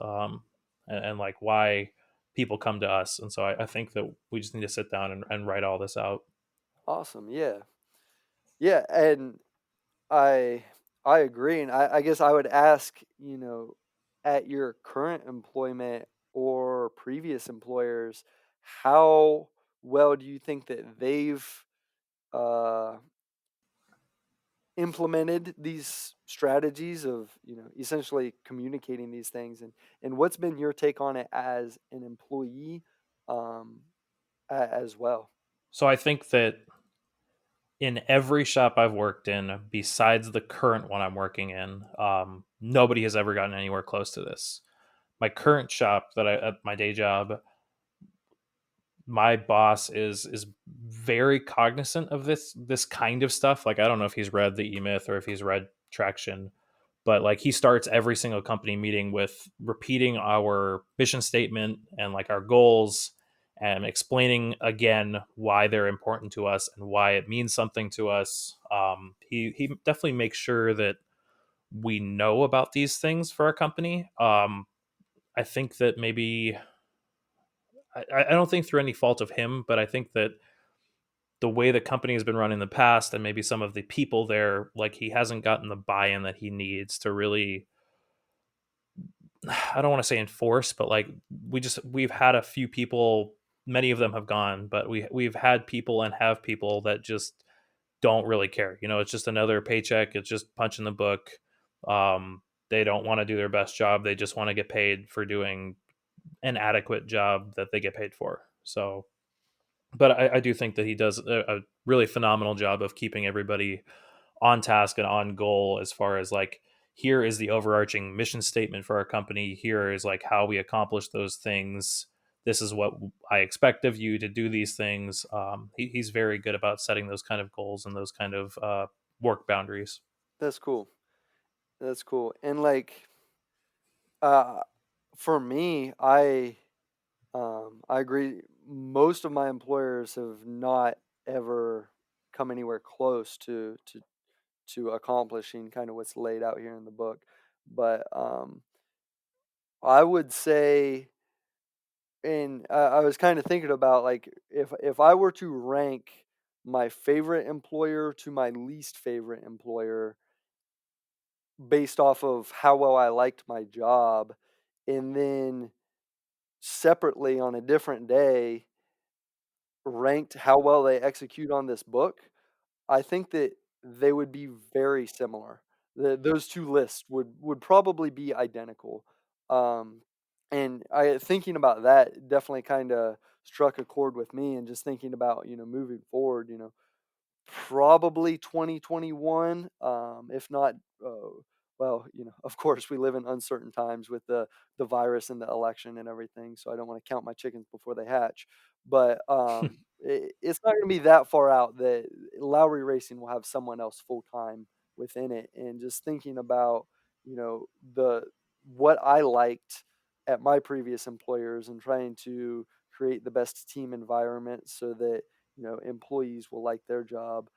and like why people come to us. And so I think that we just need to sit down and write all this out. Awesome. Yeah. Yeah. And I I agree. And I guess I would ask, at your current employment or previous employers, how well do you think that they've uh, implemented these strategies of, essentially communicating these things, and what's been your take on it as an employee, um, as well? So I think that in every shop I've worked in, besides the current one I'm working in, nobody has ever gotten anywhere close to this. My current shop that I at my day job, my boss is very cognizant of this kind of stuff. Like I don't know if he's read the E Myth or if he's read Traction, but like he starts every single company meeting with repeating our mission statement and like our goals and explaining again why they're important to us and why it means something to us. He definitely makes sure that we know about these things for our company. I think that maybe I don't think through any fault of him, but I think that the way the company has been run in the past and maybe some of the people there, like he hasn't gotten the buy-in that he needs to really, I don't want to say enforce, but like we've had a few people, many of them have gone, but we've had people and have people that just don't really care. You know, it's just another paycheck, it's just punching the book. They don't want to do their best job. They just want to get paid for doing an adequate job that they get paid for. So but I do think that he does a really phenomenal job of keeping everybody on task and on goal as far as like here is the overarching mission statement for our company, here is like how we accomplish those things, this is what I expect of you to do these things. He's very good about setting those kind of goals and those kind of work boundaries. That's cool. That's cool. And like, uh, for me, I agree. Most of my employers have not ever come anywhere close to accomplishing kind of what's laid out here in the book. But I would say, and I was kind of thinking about, like, if I were to rank my favorite employer to my least favorite employer based off of how well I liked my job, and then separately on a different day ranked how well they execute on this book, I think that they would be very similar. Those two lists would probably be identical. Um, and I thinking about that definitely kind of struck a chord with me, and just thinking about, moving forward, probably 2021, if not, well, of course, we live in uncertain times with the virus and the election and everything, so I don't want to count my chickens before they hatch. But it's not going to be that far out that Lowry Racing will have someone else full time within it. And just thinking about, the what I liked at my previous employers, and trying to create the best team environment so that, employees will like their job.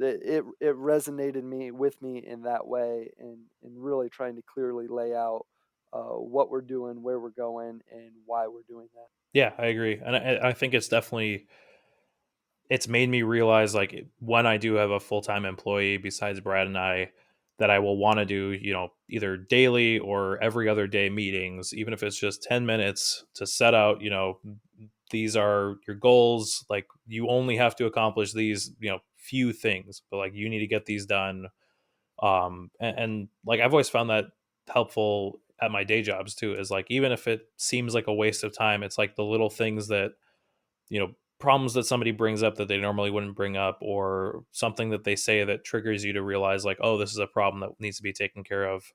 It resonated me with me in that way, and really trying to clearly lay out what we're doing, where we're going, and why we're doing that. Yeah, I agree, and I think it's definitely it's made me realize like when I do have a full-time employee besides Brad and I, that I will want to do, you know, either daily or every other day meetings, even if it's just 10 minutes to set out, you know, these are your goals, like you only have to accomplish these, you know, few things, but like you need to get these done. And like I've always found that helpful at my day jobs too, is like even if it seems like a waste of time, it's like the little things that, you know, problems that somebody brings up that they normally wouldn't bring up, or something that they say that triggers you to realize like, oh, this is a problem that needs to be taken care of.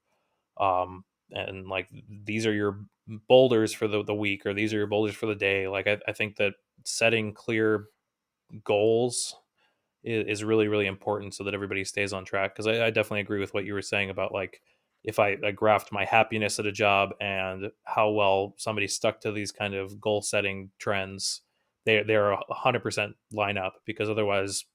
And like these are your boulders for the week, or these are your boulders for the day. Like I think that setting clear goals is really really important so that everybody stays on track, because I definitely agree with what you were saying about like if I graphed my happiness at a job and how well somebody stuck to these kind of goal setting trends, they're 100% line up, because otherwise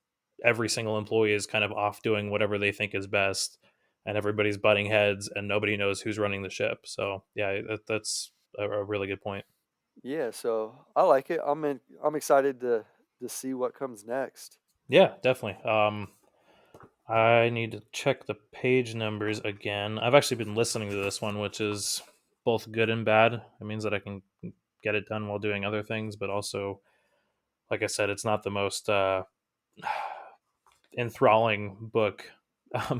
every single employee is kind of off doing whatever they think is best, and everybody's butting heads, and nobody knows who's running the ship. So yeah, that's a really good point. Yeah, so I like it. I'm excited to see what comes next. Yeah, definitely. I need to check the page numbers again. I've actually been listening to this one, which is both good and bad. It means that I can get it done while doing other things, but also, like I said, it's not the most enthralling book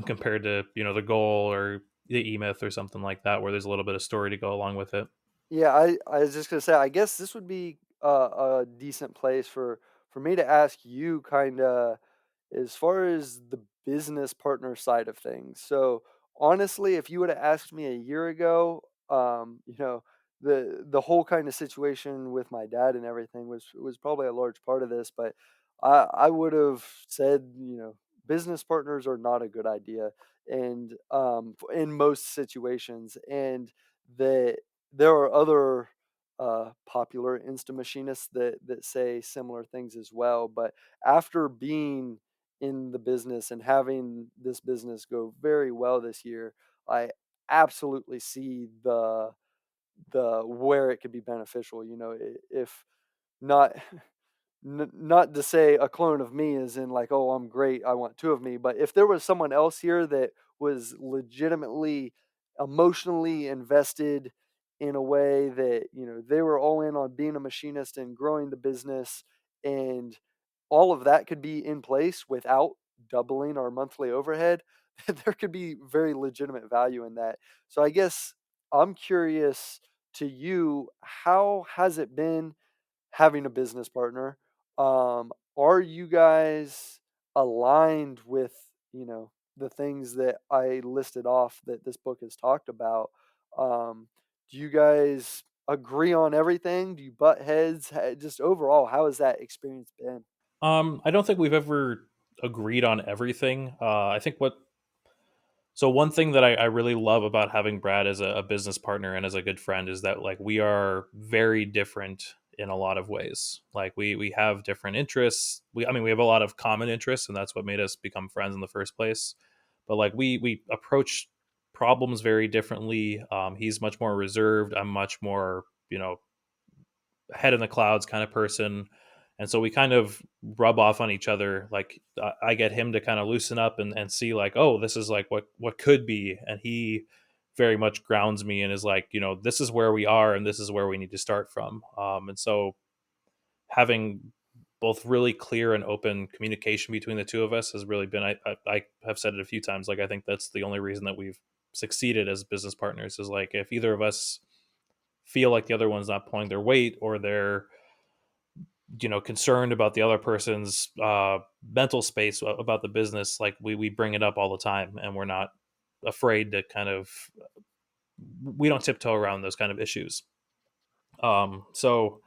compared to the Goal or the E Myth or something like that, where there's a little bit of story to go along with it. Yeah, I was just gonna say, I guess this would be a decent place for me to ask you, kind of, as far as the business partner side of things. So honestly, if you would have asked me a year ago, the whole kind of situation with my dad and everything was probably a large part of this, but I would have said, business partners are not a good idea, and in most situations, and that there are other popular Insta machinists that say similar things as well. But after being in the business and having this business go very well this year, I absolutely see the where it could be beneficial. If not not to say a clone of me is in like, oh, I'm great, I want two of me, but if there was someone else here that was legitimately emotionally invested in a way that, they were all in on being a machinist and growing the business, and all of that could be in place without doubling our monthly overhead, there could be very legitimate value in that. So I guess I'm curious, to you, how has it been having a business partner? Are you guys aligned with, the things that I listed off that this book has talked about? Do you guys agree on everything? Do you butt heads? Just overall, how has that experience been? I don't think we've ever agreed on everything. I think what So one thing that I really love about having Brad as a business partner and as a good friend is that like we are very different in a lot of ways. Like we have different interests. We have a lot of common interests, and that's what made us become friends in the first place. But like we approach problems very differently. He's much more reserved. I'm much more head in the clouds kind of person. And so we kind of rub off on each other. Like I get him to kind of loosen up and see like, oh, this is like what could be. And he very much grounds me and is like, this is where we are and this is where we need to start from. And so having both really clear and open communication between the two of us has really been, I have said it a few times, like I think that's the only reason that we've succeeded as business partners is like if either of us feel like the other one's not pulling their weight or they're concerned about the other person's mental space about the business, like we bring it up all the time and we're not afraid to kind of we don't tiptoe around those kind of issues. So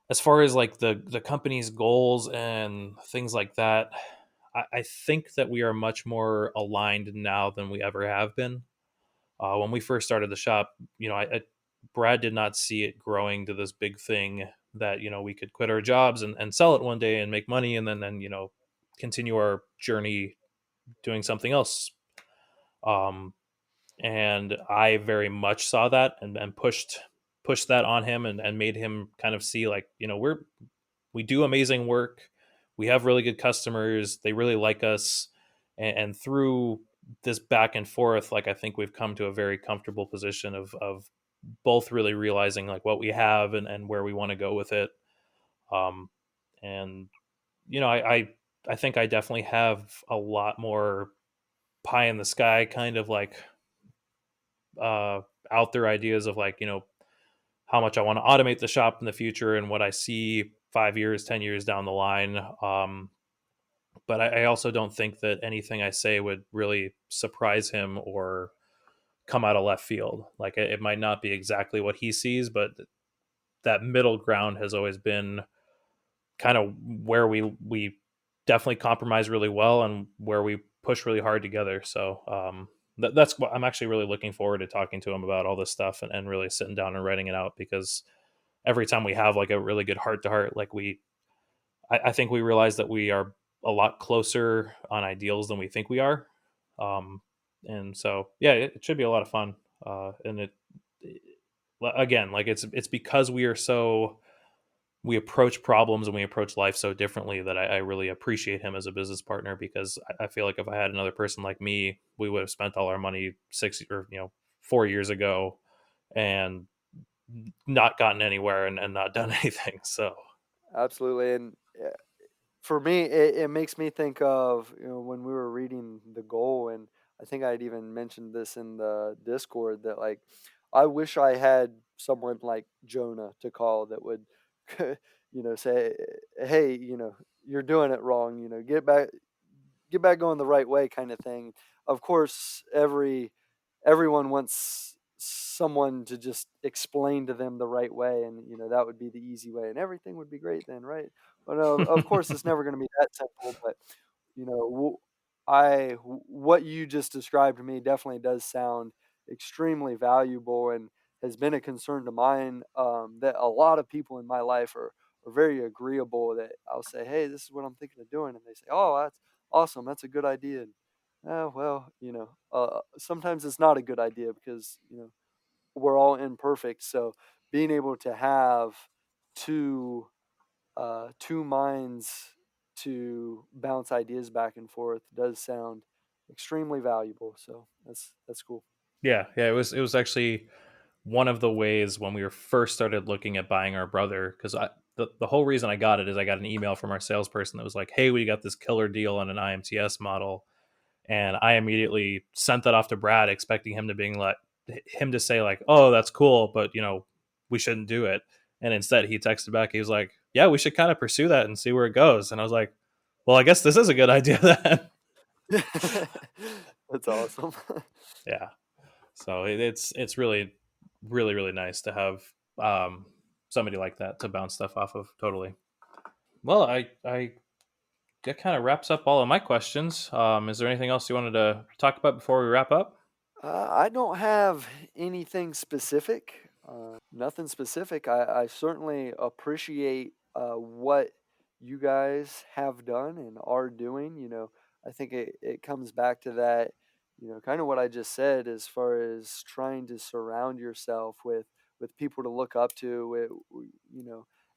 as far as like the company's goals and things like that, I think that we are much more aligned now than we ever have been. When we first started the shop, Brad did not see it growing to this big thing that we could quit our jobs and sell it one day and make money, and then continue our journey doing something else. Um, and I very much saw that and pushed that on him and made him kind of see like we do amazing work. We have really good customers. They really like us. And through this back and forth, like I think we've come to a very comfortable position of both really realizing like what we have and where we want to go with it. Um, and I think I definitely have a lot more pie in the sky kind of like uh, out there ideas of like how much I want to automate the shop in the future and what I see 5 years, 10 years down the line. But I also don't think that anything I say would really surprise him or come out of left field. Like it might not be exactly what he sees, but that middle ground has always been kind of where we definitely compromise really well and where we push really hard together. So that's what I'm actually really looking forward to talking to him about all this stuff and really sitting down and writing it out because every time we have like a really good heart to heart, like I think we realize that we are a lot closer on ideals than we think we are. Um, and so, yeah, it should be a lot of fun. And again, like it's because we approach problems and we approach life so differently that I really appreciate him as a business partner, because I feel like if I had another person like me, we would have spent all our money 4 years ago and not gotten anywhere and not done anything. So Absolutely. And for me, it makes me think of, when we were reading the goal, and I think I'd even mentioned this in the Discord, that like I wish I had someone like Jonah to call that would, say, hey, you're doing it wrong, get back going the right way, kind of thing. Of course, everyone wants someone to just explain to them the right way, and that would be the easy way, and everything would be great then, right? But of course, it's never going to be that simple. But you know, what you just described to me definitely does sound extremely valuable, and has been a concern to mine. That a lot of people in my life are very agreeable. That I'll say, "Hey, this is what I'm thinking of doing," and they say, "Oh, that's awesome. That's a good idea." And, well, sometimes it's not a good idea because we're all imperfect. So being able to have two two minds to bounce ideas back and forth does sound extremely valuable. So that's cool. yeah, yeah, it was actually one of the ways when we were first started looking at buying our brother, because the whole reason I got it is I got an email from our salesperson that was like, "Hey, we got this killer deal on an IMTS model," and I immediately sent that off to Brad, expecting him to say like, "Oh, that's cool, but we shouldn't do it." And instead, he texted back. He was like, "Yeah, we should kind of pursue that and see where it goes." And I was like, "Well, I guess this is a good idea then." That's awesome. Yeah. So it's really really really nice to have um, somebody like that to bounce stuff off of. Totally. Well, I that kind of wraps up all of my questions. Is there anything else you wanted to talk about before we wrap up? I don't have anything specific. Nothing specific. I certainly appreciate what you guys have done and are doing. I think it comes back to that, kind of what I just said, as far as trying to surround yourself with people to look up to,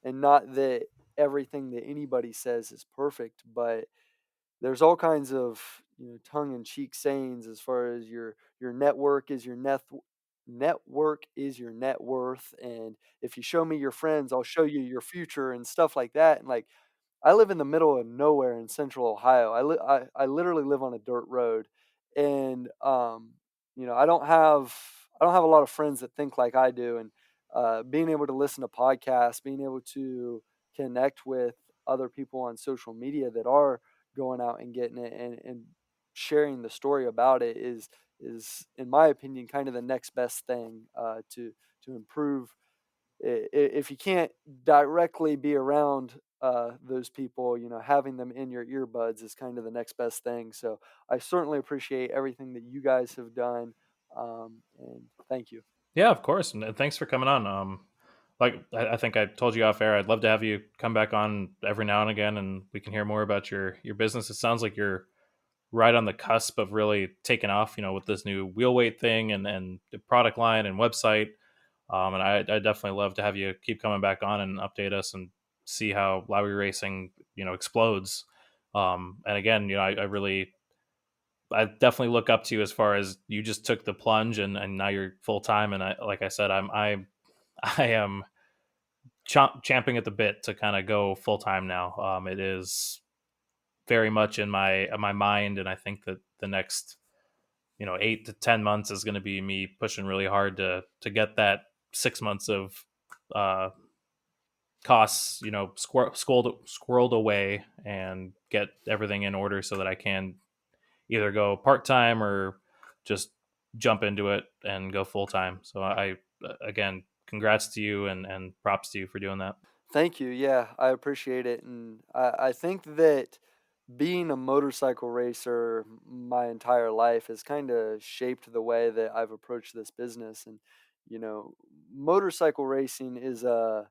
and not that everything that anybody says is perfect, but there's all kinds of tongue-in-cheek sayings as far as your network is your net worth, and if you show me your friends, I'll show you your future, and stuff like that. And like, I live in the middle of nowhere in Central Ohio. I literally live on a dirt road, and I don't have a lot of friends that think like I do. And being able to listen to podcasts, being able to connect with other people on social media that are going out and getting it, and sharing the story about it is in my opinion kind of the next best thing to improve. If you can't directly be around those people, having them in your earbuds is kind of the next best thing. So I certainly appreciate everything that you guys have done, and thank you. Yeah, of course, and thanks for coming on. Like I think I told you off air, I'd love to have you come back on every now and again, and we can hear more about your business. It sounds like you're right on the cusp of really taking off, with this new wheel weight thing and the product line and website. And I definitely love to have you keep coming back on and update us and see how Lowery Racing, explodes. And again, I definitely look up to you as far as you just took the plunge and now you're full time. And like I said, I am champing at the bit to kind of go full time now. It is very much in my mind, and I think that the next 8 to 10 months is going to be me pushing really hard to get that 6 months of uh, costs squirreled away and get everything in order so that I can either go part time or just jump into it and go full time. So I again, congrats to you and props to you for doing that. Thank you. Yeah, I appreciate it. And I think that being a motorcycle racer my entire life has kind of shaped the way that I've approached this business. And, motorcycle racing it's a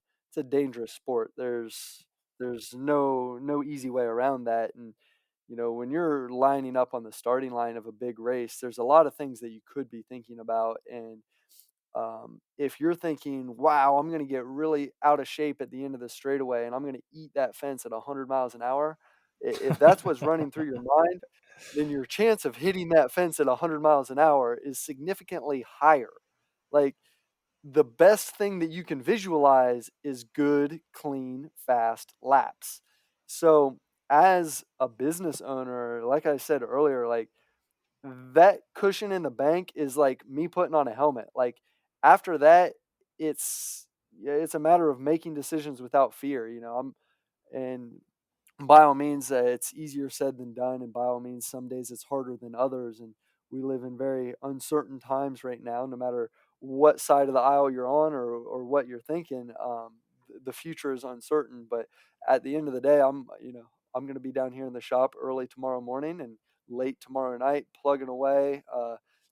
dangerous sport. There's there's no easy way around that. And when you're lining up on the starting line of a big race, there's a lot of things that you could be thinking about. And if you're thinking, wow, I'm going to get really out of shape at the end of the straightaway and I'm going to eat that fence at 100 miles an hour, if that's what's running through your mind, then your chance of hitting that fence at 100 miles an hour is significantly higher. Like, the best thing that you can visualize is good, clean, fast laps. So, as a business owner, like I said earlier, like, that cushion in the bank is like me putting on a helmet. Like, after that, it's yeah, it's a matter of making decisions without fear. And by all means, it's easier said than done, and by all means, some days it's harder than others. And we live in very uncertain times right now. No matter what side of the aisle you're on, or what you're thinking, the future is uncertain. But at the end of the day, I'm going to be down here in the shop early tomorrow morning and late tomorrow night, plugging away,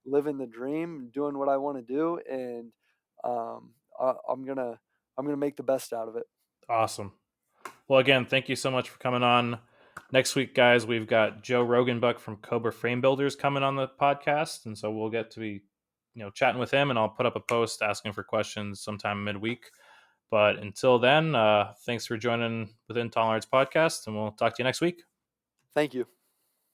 living the dream, doing what I want to do, and I'm gonna make the best out of it. Awesome. Well, again, thank you so much for coming on. Next week, guys, we've got Joe Rogenbuck from Cobra Frame Builders coming on the podcast, and so we'll get to be, chatting with him, and I'll put up a post asking for questions sometime midweek. But until then, thanks for joining Within Tolerance podcast, and we'll talk to you next week. Thank you.